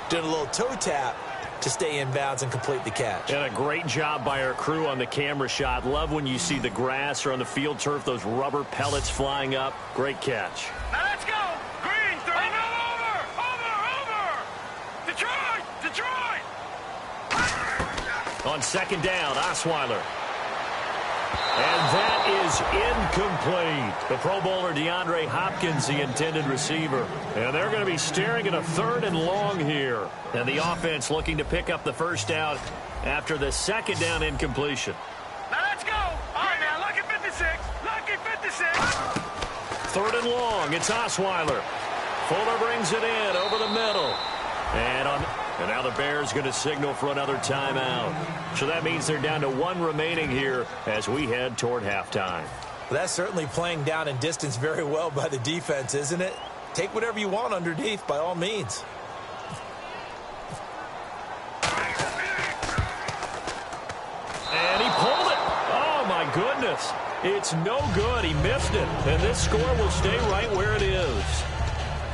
doing a little toe tap to stay in bounds and complete the catch. And a great job by our crew on the camera shot. Love when you see the grass or on the field turf, those rubber pellets flying up. Great catch. Now let's go! Green, over! Detroit! On second down, Osweiler. And that is incomplete. The Pro Bowler DeAndre Hopkins, the intended receiver. And they're going to be staring at a 3rd and long here. And the offense looking to pick up the first down after the second down incompletion. Now let's go. All right, now, lucky 56. Lucky 56. 3rd and long. It's Osweiler. Fuller brings it in over the middle. And now the Bears going to signal for another timeout. So that means they're down to 1 remaining here as we head toward halftime. Well, that's certainly playing down in distance very well by the defense, isn't it? Take whatever you want underneath, by all means. And he pulled it. Oh, my goodness. It's no good. He missed it. And this score will stay right where it is.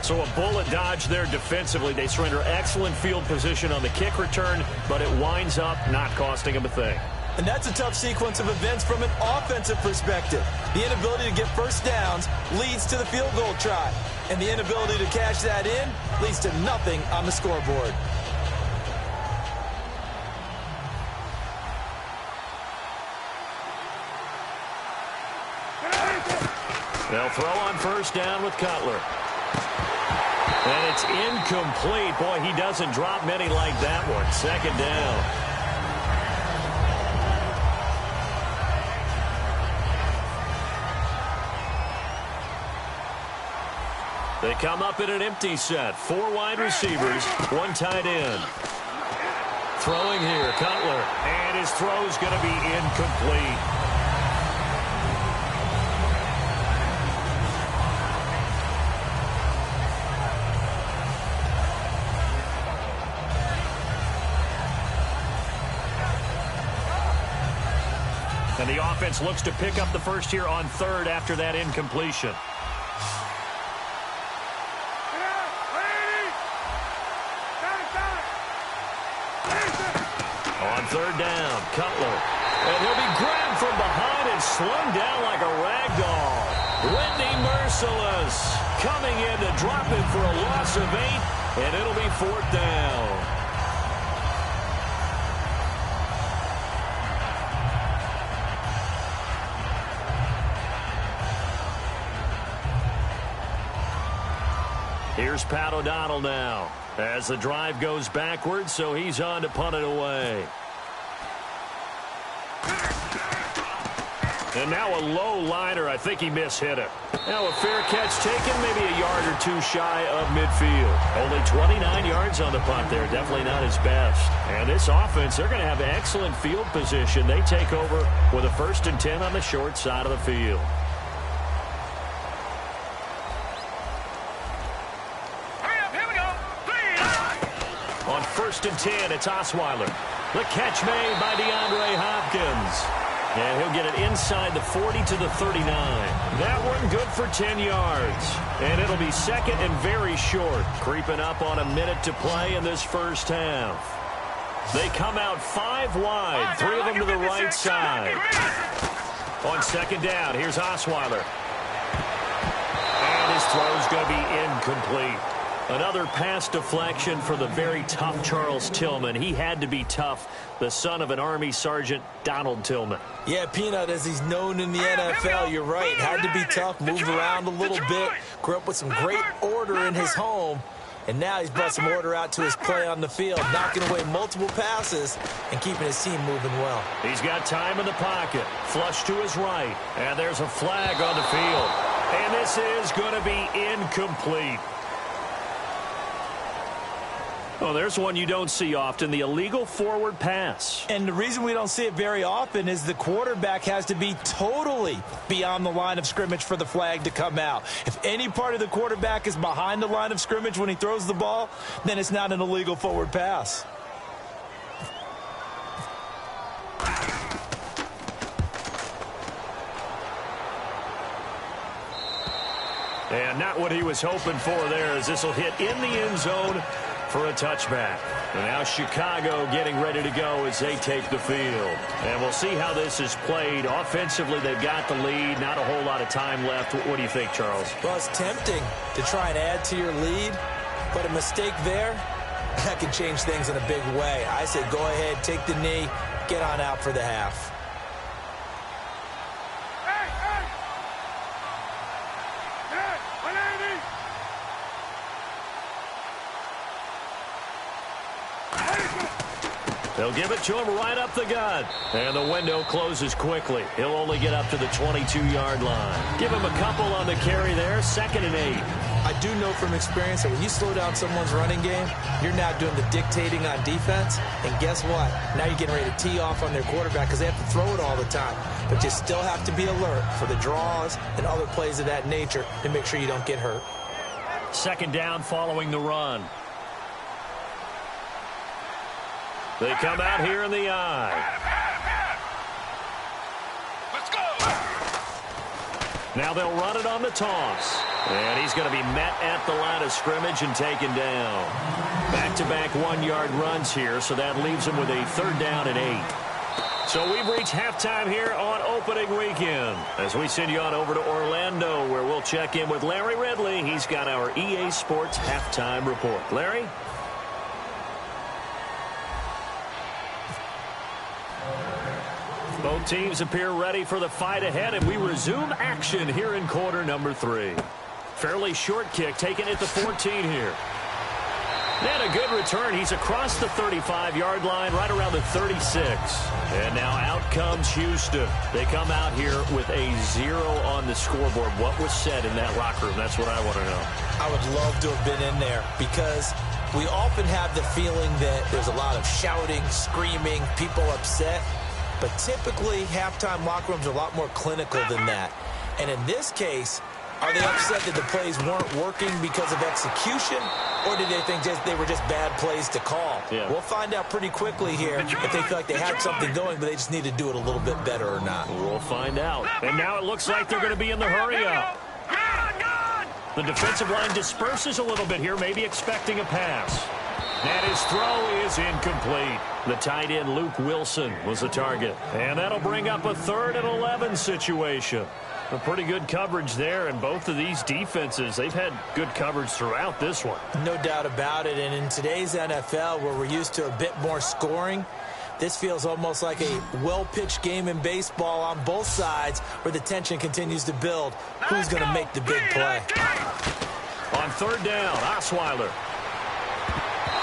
So a bullet dodge there defensively. They surrender excellent field position on the kick return, but it winds up not costing them a thing. And that's a tough sequence of events from an offensive perspective. The inability to get first downs leads to the field goal try. And the inability to cash that in leads to nothing on the scoreboard. They'll throw on first down with Cutler. And it's incomplete. Boy, he doesn't drop many like that one. Second down. They come up in an empty set. 4 wide receivers, 1 tight end. Throwing here, Cutler. And his throw's going to be incomplete. And the offense looks to pick up the first here on 3rd after that incompletion. On 3rd down, Cutler. And he'll be grabbed from behind and slung down like a rag doll. Whitney Mercilus coming in to drop him for a loss of 8, and it'll be 4th down. Here's Pat O'Donnell now as the drive goes backwards, so he's on to punt it away. And now a low liner. I think he mishit it. Now a fair catch taken, maybe a yard or 2 shy of midfield. Only 29 yards on the punt there. Definitely not his best. And this offense, they're going to have excellent field position. They take over with a 1st and 10 on the short side of the field. On 1st and 10, it's Osweiler. The catch made by DeAndre Hopkins. And he'll get it inside the 40 to the 39. That one good for 10 yards. And it'll be 2nd and very short. Creeping up on a minute to play in this first half. They come out 5 wide. 3 of them to the right side. On 2nd down, here's Osweiler. And his throw's going to be incomplete. Another pass deflection for the very tough Charles Tillman. He had to be tough, the son of an Army Sergeant, Donald Tillman. Yeah, Peanut, as he's known in the NFL, you're right. Had to be tough, moved around a little bit, grew up with some great order in his home, and now he's brought some order out to his play on the field, knocking away multiple passes and keeping his team moving well. He's got time in the pocket, flush to his right, and there's a flag on the field. And this is going to be incomplete. Oh, there's one you don't see often, the illegal forward pass. And the reason we don't see it very often is the quarterback has to be totally beyond the line of scrimmage for the flag to come out. If any part of the quarterback is behind the line of scrimmage when he throws the ball, then it's not an illegal forward pass. And not what he was hoping for there, as this will hit in the end zone for a touchback. And now Chicago getting ready to go as they take the field. And we'll see how this is played. Offensively, they've got the lead. Not a whole lot of time left. What do you think, Charles? Well, it's tempting to try and add to your lead, but a mistake there that can change things in a big way. I say go ahead, take the knee, get on out for the half. They'll give it to him right up the gut. And the window closes quickly. He'll only get up to the 22-yard line. Give him a couple on the carry there. 2nd and 8. I do know from experience that when you slow down someone's running game, you're now doing the dictating on defense. And guess what? Now you're getting ready to tee off on their quarterback because they have to throw it all the time. But you still have to be alert for the draws and other plays of that nature to make sure you don't get hurt. 2nd down following the run. They come out here in the eye. Let's go. Now they'll run it on the toss. And he's going to be met at the line of scrimmage and taken down. Back-to-back 1-yard runs here, so that leaves him with a 3rd down and 8. So we've reached halftime here on opening weekend. As we send you on over to Orlando, where we'll check in with Larry Ridley. He's got our EA Sports halftime report. Larry? Both teams appear ready for the fight ahead, and we resume action here in quarter number 3. Fairly short kick taken at the 14 here. And a good return. He's across the 35-yard line, right around the 36. And now out comes Houston. They come out here with a 0 on the scoreboard. What was said in that locker room? That's what I want to know. I would love to have been in there because we often have the feeling that there's a lot of shouting, screaming, people upset. But typically, halftime locker rooms are a lot more clinical than that. And in this case, are they upset that the plays weren't working because of execution, or did they think they were just bad plays to call? Yeah. We'll find out pretty quickly here if they feel like they had something going, but they just need to do it a little bit better or not. We'll find out. And now it looks like they're going to be in the hurry-up. The defensive line disperses a little bit here, maybe expecting a pass. And his throw is incomplete. The tight end, Luke Wilson, was the target. And that'll bring up a 3rd and 11 situation. A pretty good coverage there, and both of these defenses, they've had good coverage throughout this one. No doubt about it, and in today's NFL, where we're used to a bit more scoring, this feels almost like a well-pitched game in baseball on both sides where the tension continues to build. Who's going to make the big play? On 3rd down, Osweiler.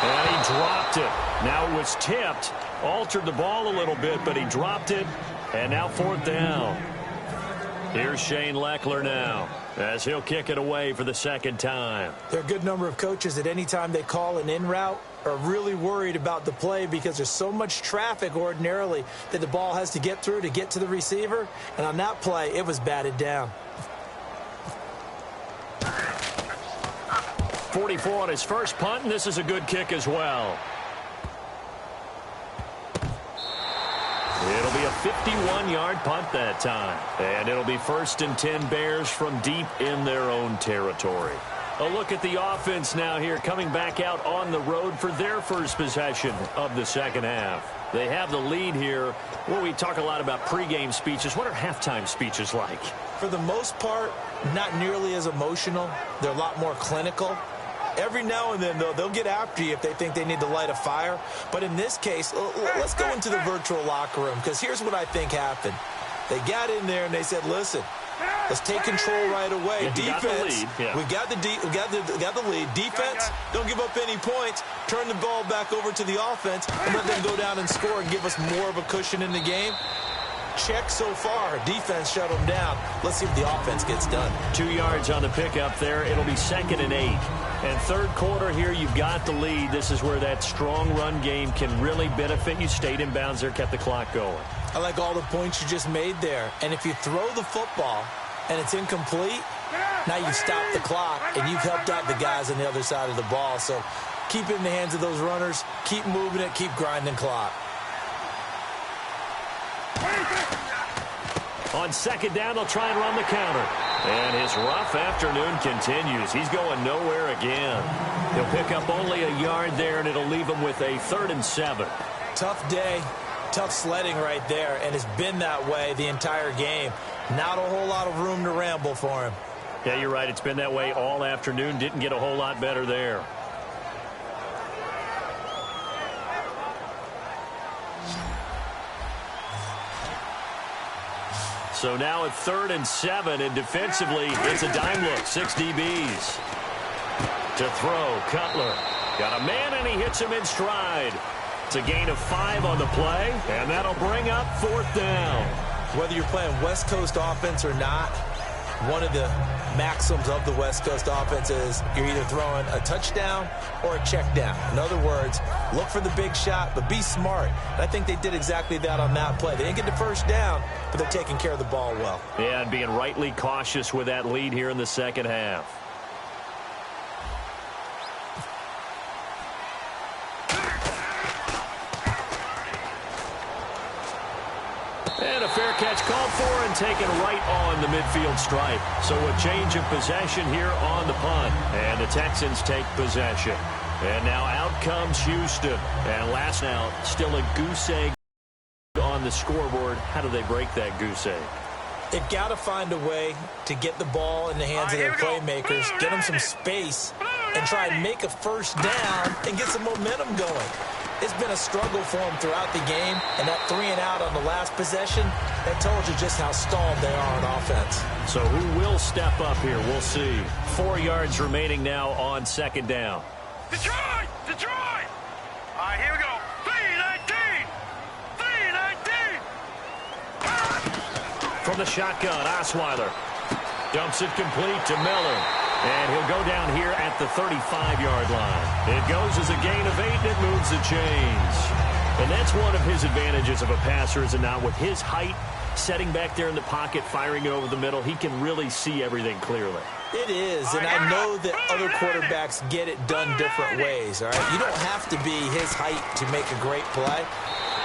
And he dropped it. Now it was tipped, altered the ball a little bit, but he dropped it. And now 4th down. Here's Shane Lechler now, as he'll kick it away for the 2nd time. There are a good number of coaches that any time they call an in route are really worried about the play because there's so much traffic ordinarily that the ball has to get through to get to the receiver. And on that play, it was batted down. 44 on his first punt, and this is a good kick as well. It'll be a 51-yard punt that time. And it'll be 1st and 10 Bears from deep in their own territory. A look at the offense now here, coming back out on the road for their first possession of the 2nd half. They have the lead here. Well, we talk a lot about pregame speeches. What are halftime speeches like? For the most part, not nearly as emotional. They're a lot more clinical. Every now and then, though, they'll get after you if they think they need to light a fire. But in this case, let's go into the virtual locker room, because here's what I think happened. They got in there and they said, listen, let's take control right away. Defense, we got the lead. Defense, don't give up any points. Turn the ball back over to the offense and let them go down and score and give us more of a cushion in the game. Check so far. Defense shut them down. Let's see if the offense gets done. 2 yards on the pickup there. It'll be 2nd and 8. And 3rd quarter here, you've got the lead. This is where that strong run game can really benefit you. Stayed in bounds there, kept the clock going. I like all the points you just made there. And if you throw the football and it's incomplete, now you've stopped the clock and you've helped out the guys on the other side of the ball. So keep it in the hands of those runners. Keep moving it. Keep grinding clock. On 2nd down, they'll try and run the counter. And his rough afternoon continues. He's going nowhere again. He'll pick up only a yard there, and it'll leave him with a 3rd and 7. Tough day, tough sledding right there, and it's been that way the entire game. Not a whole lot of room to ramble for him. Yeah, you're right. It's been that way all afternoon. Didn't get a whole lot better there. So now at 3rd and 7, and defensively, it's a dime look. 6 DBs. To throw, Cutler. Got a man, and he hits him in stride. It's a gain of 5 on the play, and that'll bring up 4th down. Whether you're playing West Coast offense or not, one of the maxims of the West Coast offense is you're either throwing a touchdown or a check down. In other words, look for the big shot, but be smart. And I think they did exactly that on that play. They didn't get the first down, but they're taking care of the ball well. Yeah, and being rightly cautious with that lead here in the second half. And a fair catch called for and taken right on the midfield stripe. So a change of possession here on the punt. And the Texans take possession. And now out comes Houston. And last now, still a goose egg on the scoreboard. How do they break that goose egg? They've got to find a way to get the ball in the hands of their playmakers, get them some space, and try and make a first down and get some momentum going. It's been a struggle for them throughout the game, and that 3-and-out on the last possession, that told you just how stalled they are on offense. So who will step up here? We'll see. 4 yards remaining now on 2nd down. Detroit! Detroit! All right, here we go. 3-19! 3-19! From the shotgun, Osweiler dumps it complete to Miller. And he'll go down here at the 35-yard line. It goes as a gain of 8, and it moves the chains. And that's one of his advantages of a passer, is it not? With his height, setting back there in the pocket, firing over the middle, he can really see everything clearly. It is, and I know that other quarterbacks get it done different ways, all right? You don't have to be his height to make a great play.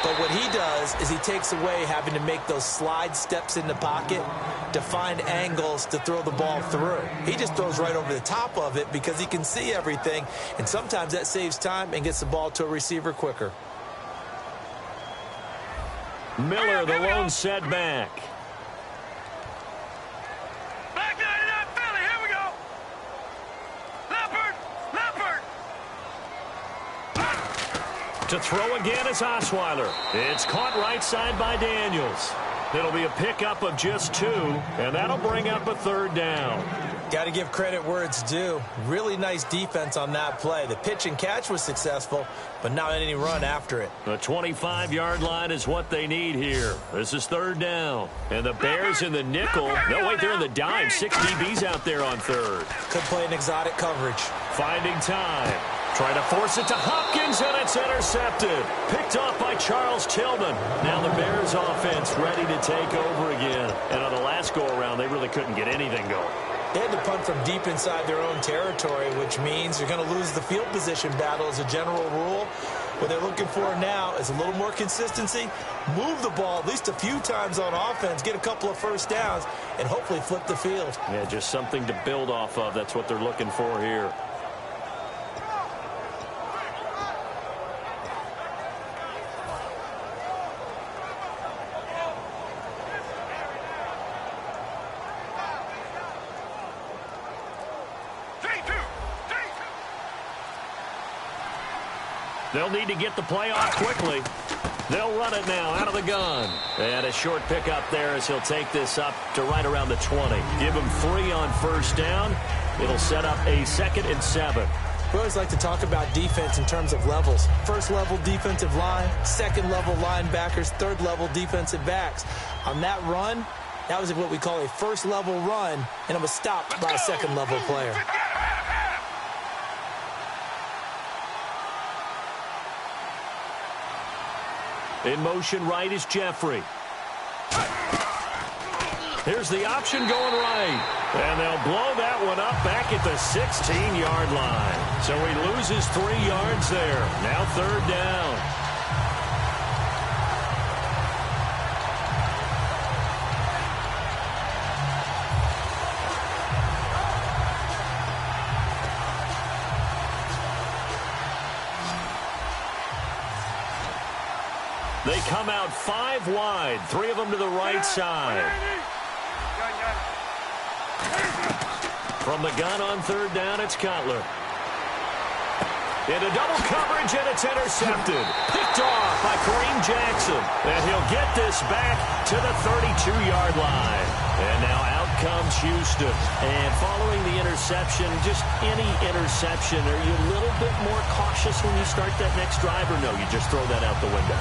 But what he does is he takes away having to make those slide steps in the pocket to find angles to throw the ball through. He just throws right over the top of it because he can see everything, and sometimes that saves time and gets the ball to a receiver quicker. Miller, the lone setback. Back 99 Philly, here we go. Leopard! To throw again is Osweiler. It's caught right side by Daniels. It'll be a pickup of just 2, and that'll bring up a 3rd down. Got to give credit where it's due. Really nice defense on that play. The pitch and catch was successful, but not any run after it. The 25-yard line is what they need here. This is 3rd down. And the Bears in the nickel. No, wait, they're in the dime. 6 DBs out there on 3rd. Could play an exotic coverage. Finding time. Try to force it to Hopkins, and it's intercepted. Picked off by Charles Tillman. Now the Bears offense ready to take over again. And on the last go-around, they really couldn't get anything going. They had to punt from deep inside their own territory, which means you're going to lose the field position battle as a general rule. What they're looking for now is a little more consistency, move the ball at least a few times on offense, get a couple of first downs, and hopefully flip the field. Yeah, just something to build off of. That's what they're looking for here. They'll need to get the play off quickly. They'll run it now out of the gun. And a short pickup there as he'll take this up to right around the 20. Give him 3 on first down. It'll set up a 2nd and 7. We always like to talk about defense in terms of levels. First level defensive line, second level linebackers, third level defensive backs. On that run, that was what we call a first level run, and it was stopped by a second level player. In motion right is Jeffrey. Here's the option going right. And they'll blow that one up back at the 16-yard line. So he loses 3 yards there. Now 3rd down. They come out 5 wide, 3 of them to the right side. From the gun on 3rd down, it's Cutler. Into double coverage, and it's intercepted. Picked off by Kareem Jackson. And he'll get this back to the 32-yard line. And now out comes Houston. And following the interception, just any interception, are you a little bit more cautious when you start that next drive, or no, you just throw that out the window?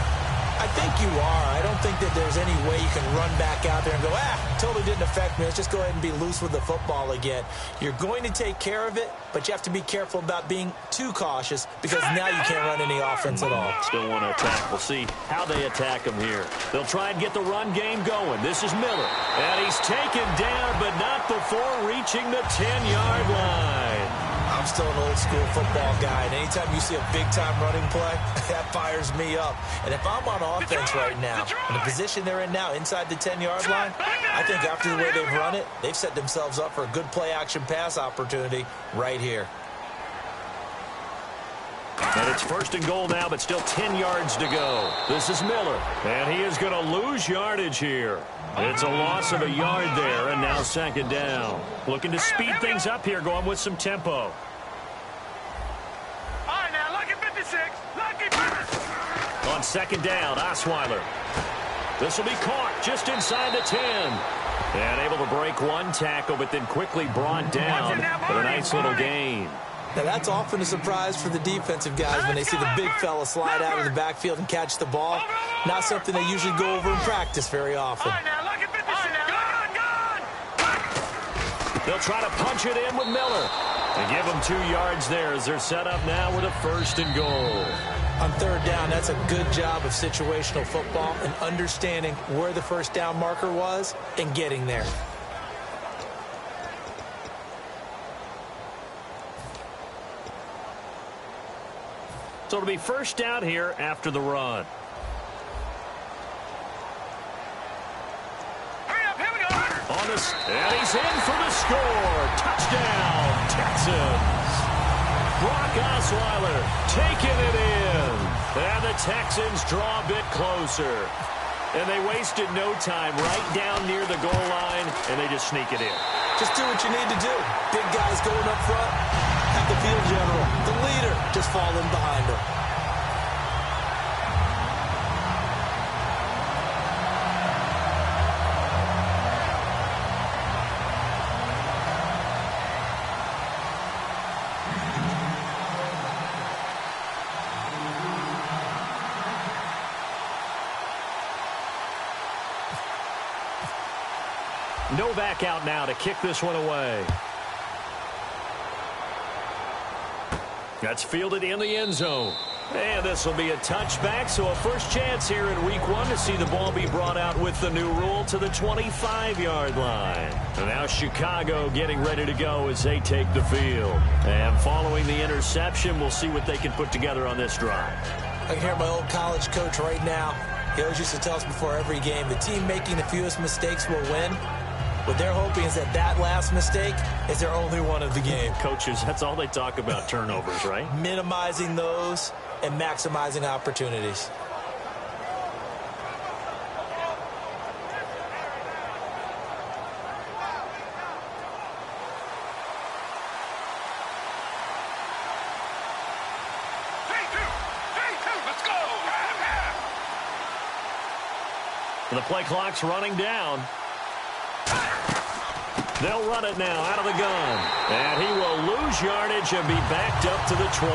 I think you are. I don't think that there's any way you can run back out there and go, totally didn't affect me. Let's just go ahead and be loose with the football again. You're going to take care of it, but you have to be careful about being too cautious because now you can't run any offense at all. Still want to attack. We'll see how they attack him here. They'll try and get the run game going. This is Miller. And he's taken down, but not before reaching the 10-yard line. I'm still an old-school football guy, and anytime you see a big-time running play, that fires me up. And if I'm on offense right now, in the position they're in now, inside the 10-yard line, I think after the way they've run it, they've set themselves up for a good play-action pass opportunity right here. And it's 1st and goal now, but still 10 yards to go. This is Miller, and he is going to lose yardage here. It's a loss of a yard there, and now 2nd down. Looking to speed things up here, going with some tempo. All right, now, lucky 56. Lucky 56. On 2nd down, Osweiler. This will be caught just inside the 10. And able to break one tackle, but then quickly brought down for a nice little gain. Now, that's often a surprise for the defensive guys when they see the big fella slide out of the backfield and catch the ball. Not something they usually go over in practice very often. They'll try to punch it in with Miller. And give them 2 yards there as they're set up now with a 1st and goal. On 3rd down, that's a good job of situational football and understanding where the 1st down marker was and getting there. So it'll be 1st down here after the run. Hurry up, here we go. On this, and he's in for the score. Touchdown, Texans. Brock Osweiler taking it in. And the Texans draw a bit closer. And they wasted no time right down near the goal line, and they just sneak it in. Just do what you need to do. Big guys going up front. Have the field general, the leader, just fall in behind him. Novak out now to kick this one away. That's fielded in the end zone. And this will be a touchback, so a first chance here in week 1 to see the ball be brought out with the new rule to the 25-yard line. And now Chicago getting ready to go as they take the field. And following the interception, we'll see what they can put together on this drive. I can hear my old college coach right now. He always used to tell us before every game, the team making the fewest mistakes will win. What they're hoping is that last mistake is their only one of the game. Coaches, that's all they talk about, turnovers, right? Minimizing those and maximizing opportunities. Let's go. The play clock's running down. They'll run it now out of the gun. And he will lose yardage and be backed up to the 24.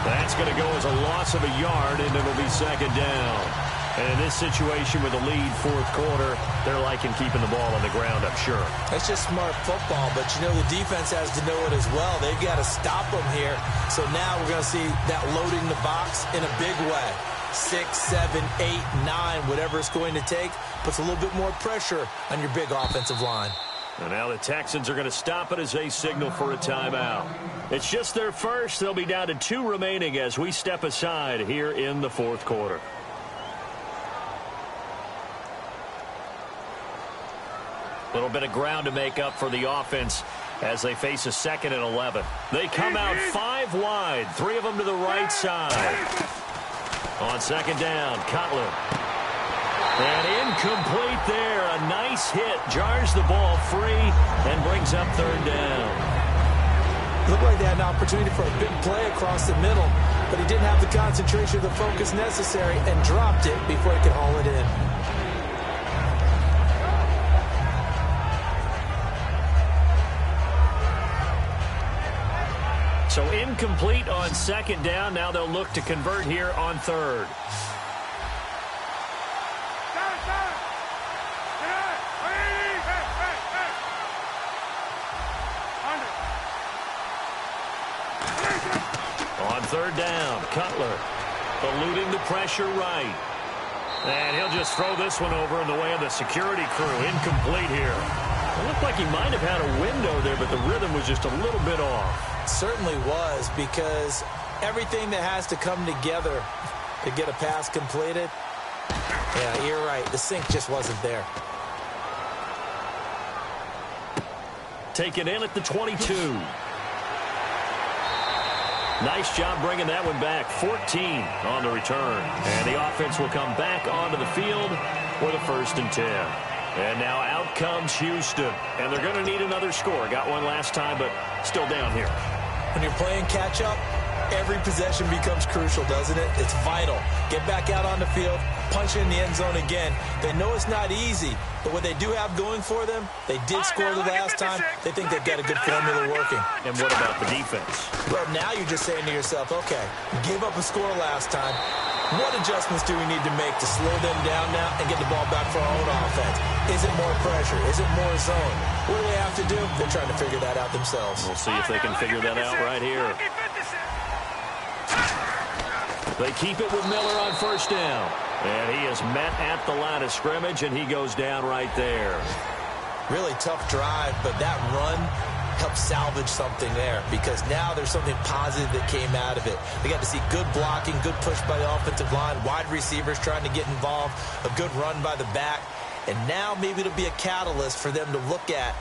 That's going to go as a loss of a yard, and it'll be 2nd down. And in this situation with a lead 4th quarter, they're liking keeping the ball on the ground, I'm sure. That's just smart football, but you know the defense has to know it as well. They've got to stop them here. So now we're going to see that loading the box in a big way. 6, 7, 8, 9, whatever it's going to take, puts a little bit more pressure on your big offensive line. And now the Texans are going to stop it as they signal for a timeout. It's just their first. They'll be down to 2 remaining as we step aside here in the 4th quarter. A little bit of ground to make up for the offense as they face a 2nd and 11. They come out 5 wide, 3 of them to the right side. On 2nd down, Cutler. And incomplete there. A nice hit. Jars the ball free and brings up 3rd down. Looked like they had an opportunity for a big play across the middle, but he didn't have the concentration or the focus necessary and dropped it before he could haul it in. So incomplete on second down. Now they'll look to convert here on third. On third down, Cutler eluding the pressure right. And he'll just throw this one over in the way of the security crew. Incomplete here. It looked like he might have had a window there, but the rhythm was just a little bit off. Certainly was, because everything that has to come together to get a pass completed, yeah, you're right. The sync just wasn't there. Take it in at the 22. Nice job bringing that one back. 14 on the return. And the offense will come back onto the field for the 1st and 10. And now out comes Houston. And they're going to need another score. Got one last time, but still down here. When you're playing catch-up, every possession becomes crucial, doesn't it? It's vital. Get back out on the field, punch it in the end zone again. They know it's not easy, but what they do have going for them, they did score the last time. They think they've got a good formula working. And what about the defense? Well, now you're just saying to yourself, okay, gave up a score last time. What adjustments do we need to make to slow them down now and get the ball back for our own offense? Is it more pressure? Is it more zone? What do they have to do? They're trying to figure that out themselves. We'll see if they can figure that out right here. They keep it with Miller on 1st down. And he is met at the line of scrimmage, and he goes down right there. Really tough drive, but that run helped salvage something there, because now there's something positive that came out of it. They got to see good blocking, good push by the offensive line, wide receivers trying to get involved, a good run by the back. And now maybe it'll be a catalyst for them to look at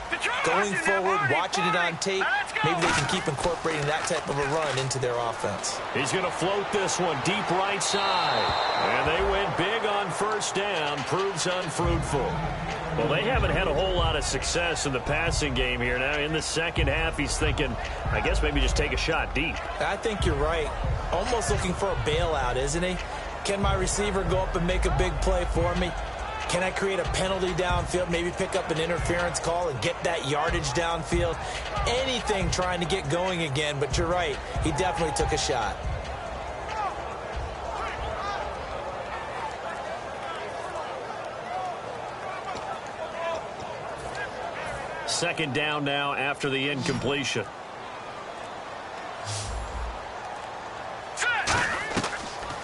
going forward, watching it on tape. Maybe they can keep incorporating that type of a run into their offense. He's going to float this one deep right side. And they went big on 1st down. Proves unfruitful. Well, they haven't had a whole lot of success in the passing game here. Now in the second half, he's thinking, I guess maybe just take a shot deep. I think you're right. Almost looking for a bailout, isn't he? Can my receiver go up and make a big play for me? Can I create a penalty downfield, maybe pick up an interference call and get that yardage downfield? Anything trying to get going again, but you're right. He definitely took a shot. Second down now after the incompletion.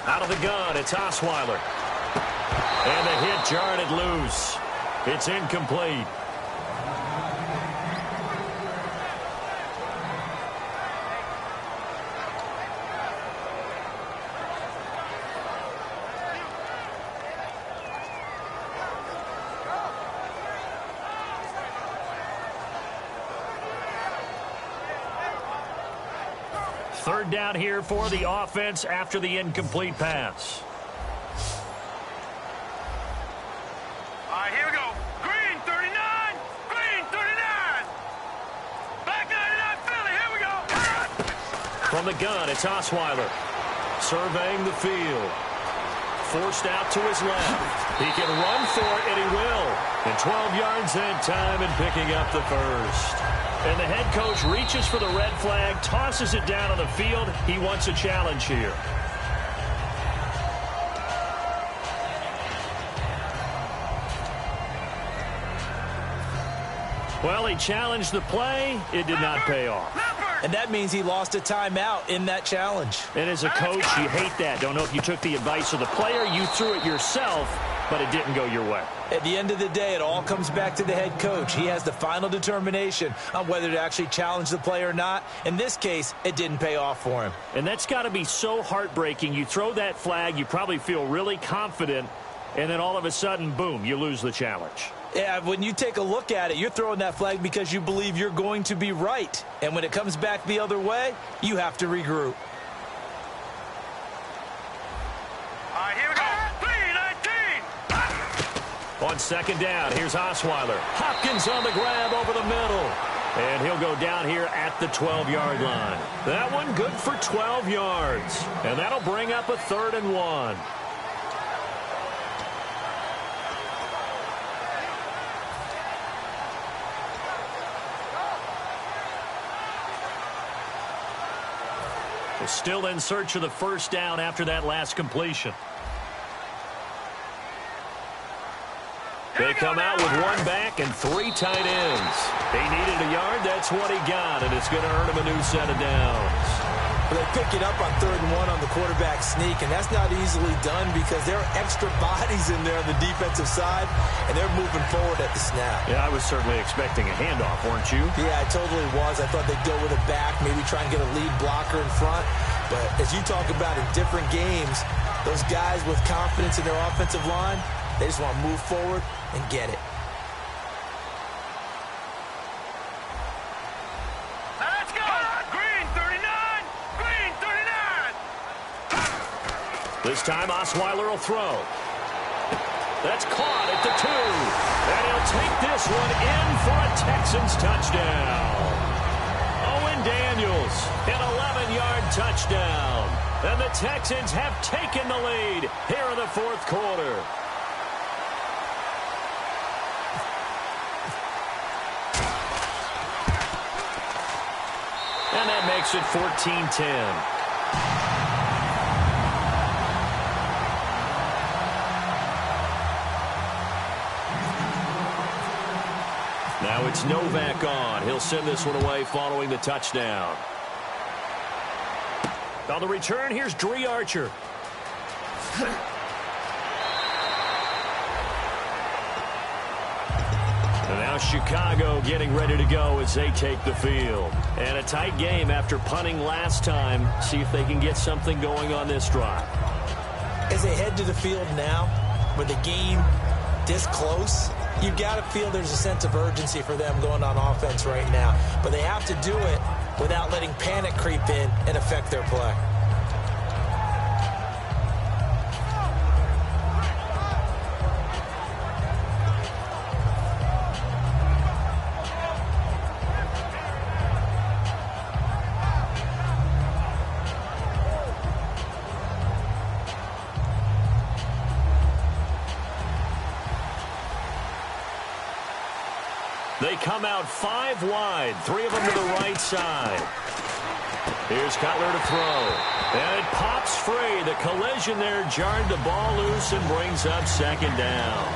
Out of the gun, it's Osweiler. And the hit jarred it loose. It's incomplete. Third down here for the offense after the incomplete pass. All right, here we go. Green 39. Green 39. Black 99 Philly. Here we go. From the gun, it's Osweiler. Surveying the field. Forced out to his left. He can run for it, and he will. And 12 yards that time and picking up the first. And the head coach reaches for the red flag, tosses it down on the field. He wants a challenge here. Well, he challenged the play. It did not pay off. And that means he lost a timeout in that challenge. And as a coach, you hate that. Don't know if you took the advice of the player. You threw it yourself, but it didn't go your way. At the end of the day, it all comes back to the head coach. He has the final determination on whether to actually challenge the play or not. In this case, it didn't pay off for him. And that's got to be so heartbreaking. You throw that flag, you probably feel really confident, and then all of a sudden, boom, you lose the challenge. Yeah, when you take a look at it, you're throwing that flag because you believe you're going to be right. And when it comes back the other way, you have to regroup. All right, here we go. 3-19. On second down, here's Osweiler. Hopkins on the grab over the middle. And he'll go down here at the 12-yard line. That one good for 12 yards. And that'll bring up a 3rd and 1. We're still in search of the first down after that last completion. They come out with 1 back and 3 tight ends. He needed a yard. That's what he got, and it's going to earn him a new set of downs. Well, they pick it up on 3rd and 1 on the quarterback sneak, and that's not easily done because there are extra bodies in there on the defensive side, and they're moving forward at the snap. Yeah, I was certainly expecting a handoff, weren't you? Yeah, I totally was. I thought they'd go with a back, maybe try and get a lead blocker in front. But as you talk about in different games, those guys with confidence in their offensive line, they just want to move forward and get it. Let's go! Green 39! Green 39! This time Osweiler will throw. That's caught at the 2. And he'll take this one in for a Texans touchdown. Owen Daniels, an 11-yard touchdown. And the Texans have taken the lead here in the 4th quarter. And that makes it 14-10. Now it's Novak on. He'll send this one away following the touchdown. On the return, here's Dre Archer. And now Chicago getting ready to go as they take the field. And a tight game after punting last time. See if they can get something going on this drive. As they head to the field now, with the game this close, you've got to feel there's a sense of urgency for them going on offense right now. But they have to do it without letting panic creep in and affect their play. They come out 5 wide, 3 of them to the right side. Here's Cutler to throw. And it pops free. The collision there jarred the ball loose and brings up 2nd down.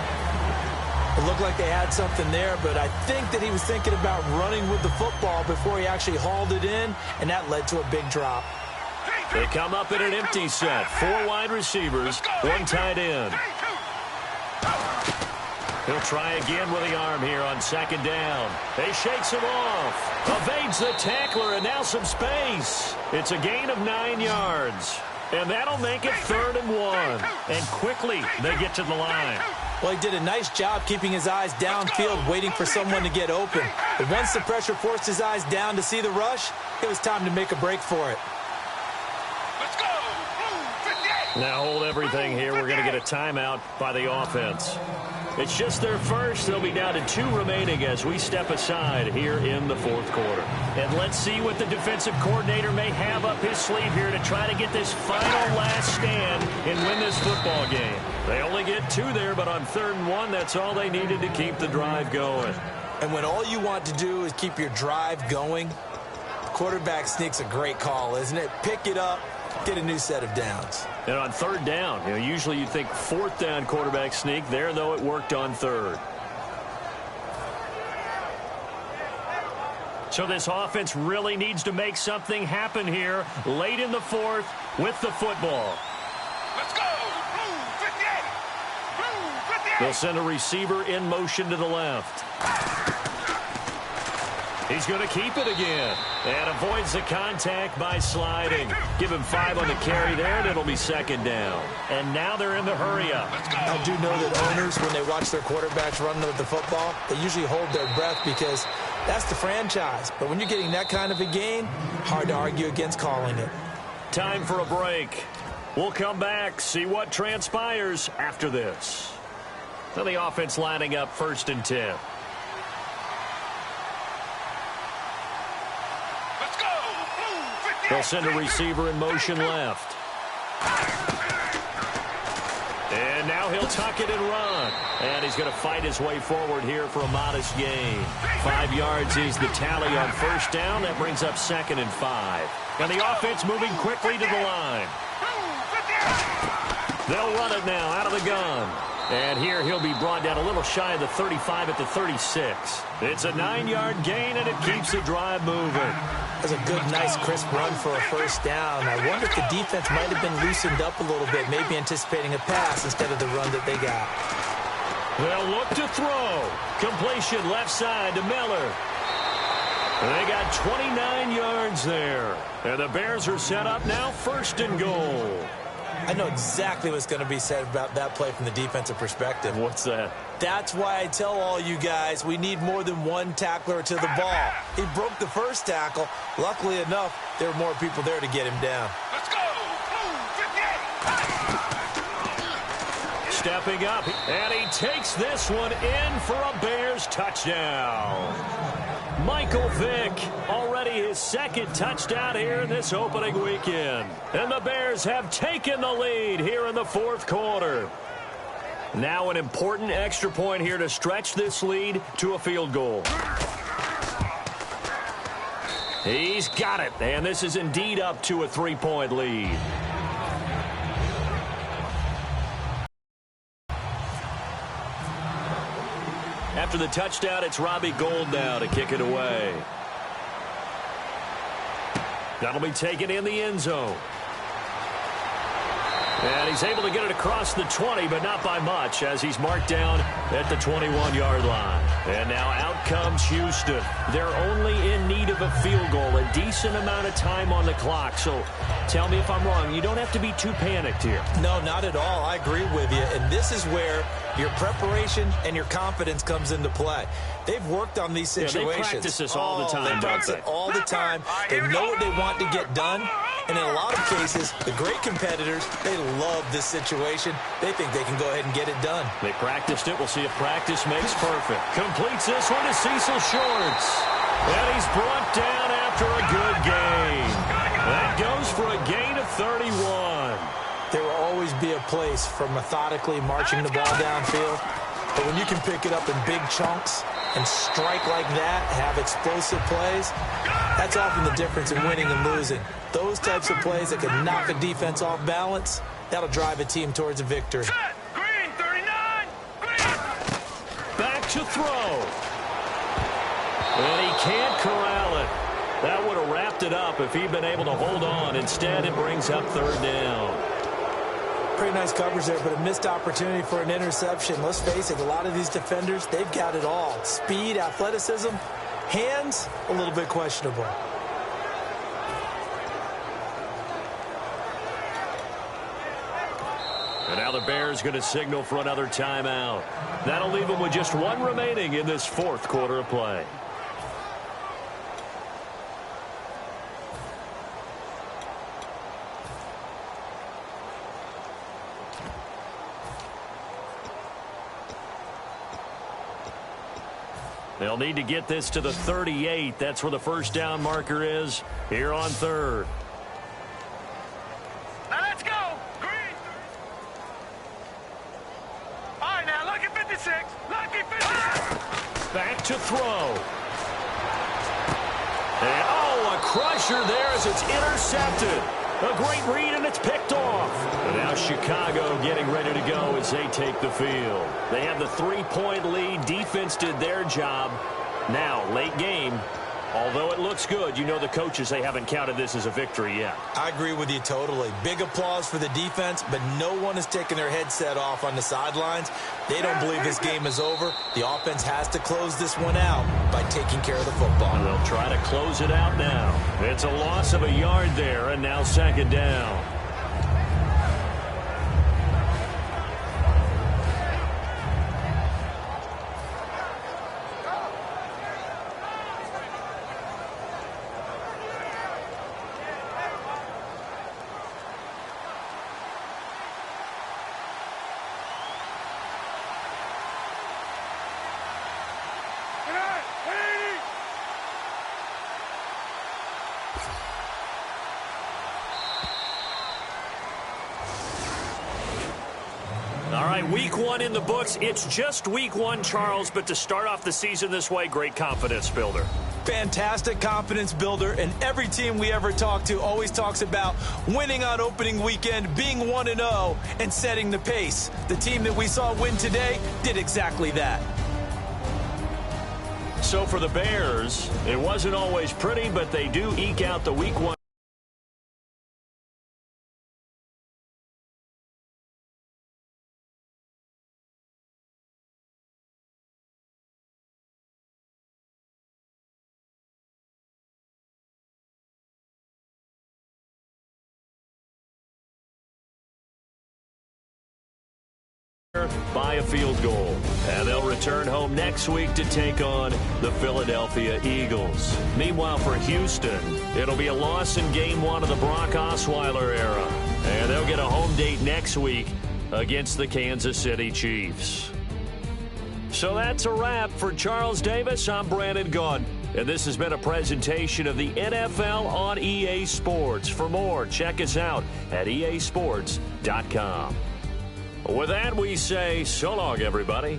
It looked like they had something there, but I think that he was thinking about running with the football before he actually hauled it in, and that led to a big drop. They come up in an empty set. 4 wide receivers, 1 tight end. He'll try again with the arm here on 2nd down. He shakes him off. Evades the tackler, and now some space. It's a gain of 9 yards. And that'll make it 3rd and 1. And quickly, they get to the line. Well, he did a nice job keeping his eyes downfield, waiting for someone to get open. But once the pressure forced his eyes down to see the rush, it was time to make a break for it. Let's go! Blue 58! Now hold everything here. We're going to get a timeout by the offense. It's just their first. They'll be down to 2 remaining as we step aside here in the 4th quarter. And let's see what the defensive coordinator may have up his sleeve here to try to get this final last stand and win this football game. They only get 2 there, but on 3rd and 1, that's all they needed to keep the drive going. And when all you want to do is keep your drive going, quarterback sneak's a great call, isn't it? Pick it up, get a new set of downs. And on 3rd down, usually you think 4th down quarterback sneak. There, though, it worked on 3rd. So this offense really needs to make something happen here late in the 4th with the football. Let's go! Blue 58! Blue 58! They'll send a receiver in motion to the left. He's going to keep it again and avoids the contact by sliding. Give him 5 on the carry there, and it'll be 2nd down. And now they're in the hurry-up. I do know that owners, when they watch their quarterbacks run with the football, they usually hold their breath because that's the franchise. But when you're getting that kind of a game, hard to argue against calling it. Time for a break. We'll come back, see what transpires after this. Now the offense lining up 1st and 10. They'll send a receiver in motion left. And now he'll tuck it and run. And he's going to fight his way forward here for a modest gain. 5 yards is the tally on first down. That brings up 2nd and 5. And the offense moving quickly to the line. They'll run it now out of the gun. And here he'll be brought down a little shy of the 35 at the 36. It's a 9-yard gain, and it keeps the drive moving. That's a good, nice, crisp run for a first down. I wonder if the defense might have been loosened up a little bit, maybe anticipating a pass instead of the run that they got. They'll look to throw. Completion left side to Miller. They got 29 yards there. And the Bears are set up now, 1st and goal. I know exactly what's going to be said about that play from the defensive perspective. What's that? That's why I tell all you guys we need more than one tackler to the ball. He broke the first tackle. Luckily enough, there were more people there to get him down. Let's go! Move, 58! Stepping up, and he takes this one in for a Bears touchdown. Michael Vick, already his 2nd touchdown here in this opening weekend. And the Bears have taken the lead here in the 4th quarter. Now an important extra point here to stretch this lead to a field goal. He's got it, and this is indeed up to a 3-point lead. After the touchdown, it's Robbie Gould now to kick it away. That'll be taken in the end zone. And he's able to get it across the 20, but not by much, as he's marked down at the 21-yard line. And now out comes Houston. They're only in need of a field goal, a decent amount of time on the clock. So tell me if I'm wrong. You don't have to be too panicked here. No, not at all. I agree with you. And this is where your preparation and your confidence comes into play. They've worked on these situations. Yeah, they practice this all the time, They practice it all the time. They know what they want to get done. And in a lot of cases, the great competitors, they love this situation. They think they can go ahead and get it done. They practiced it. We'll see if practice makes perfect. Completes this one to Cecil Shorts. And he's brought down after a good gain. That goes for a gain of 31. There will always be a place for methodically marching the ball downfield. But when you can pick it up in big chunks and strike like that, have explosive plays, that's often the difference in winning and losing. Those types of plays that can knock a defense off balance, that'll drive a team towards a victory. Green, 39! Green! Back to throw. And he can't corral it. That would have wrapped it up if he'd been able to hold on. Instead, it brings up 3rd down. Pretty nice coverage there, but a missed opportunity for an interception. Let's face it, a lot of these defenders, they've got it all. Speed, athleticism, hands, a little bit questionable. And now the Bears going to signal for another timeout. That'll leave them with just 1 remaining in this 4th quarter of play. They'll need to get this to the 38. That's where the first down marker is here on 3rd. Now let's go! Green! All right, now, lucky 56. Lucky 56. Back to throw. And, oh, a crusher there as it's intercepted. A great read, and it's picked off. And now Chicago getting ready to go as they take the field. They have the 3-point lead. Defense did their job. Now, late game. Although it looks good, you know the coaches, they haven't counted this as a victory yet. I agree with you totally. Big applause for the defense, but no one is taking their headset off on the sidelines. They don't believe this game is over. The offense has to close this one out by taking care of the football. And they'll try to close it out now. It's a loss of a yard there, and now 2nd down. All right, week one in the books. It's just week one, Charles, but to start off the season this way, great confidence builder. Fantastic confidence builder, and every team we ever talk to always talks about winning on opening weekend, being 1-0, and setting the pace. The team that we saw win today did exactly that. So for the Bears, it wasn't always pretty, but they do eke out the week one. By a field goal. And they'll return home next week to take on the Philadelphia Eagles. Meanwhile, for Houston, it'll be a loss in game one of the Brock Osweiler era. And they'll get a home date next week against the Kansas City Chiefs. So that's a wrap. For Charles Davis, I'm Brandon Gaudin. And this has been a presentation of the NFL on EA Sports. For more, check us out at easports.com. With that, we say so long, everybody.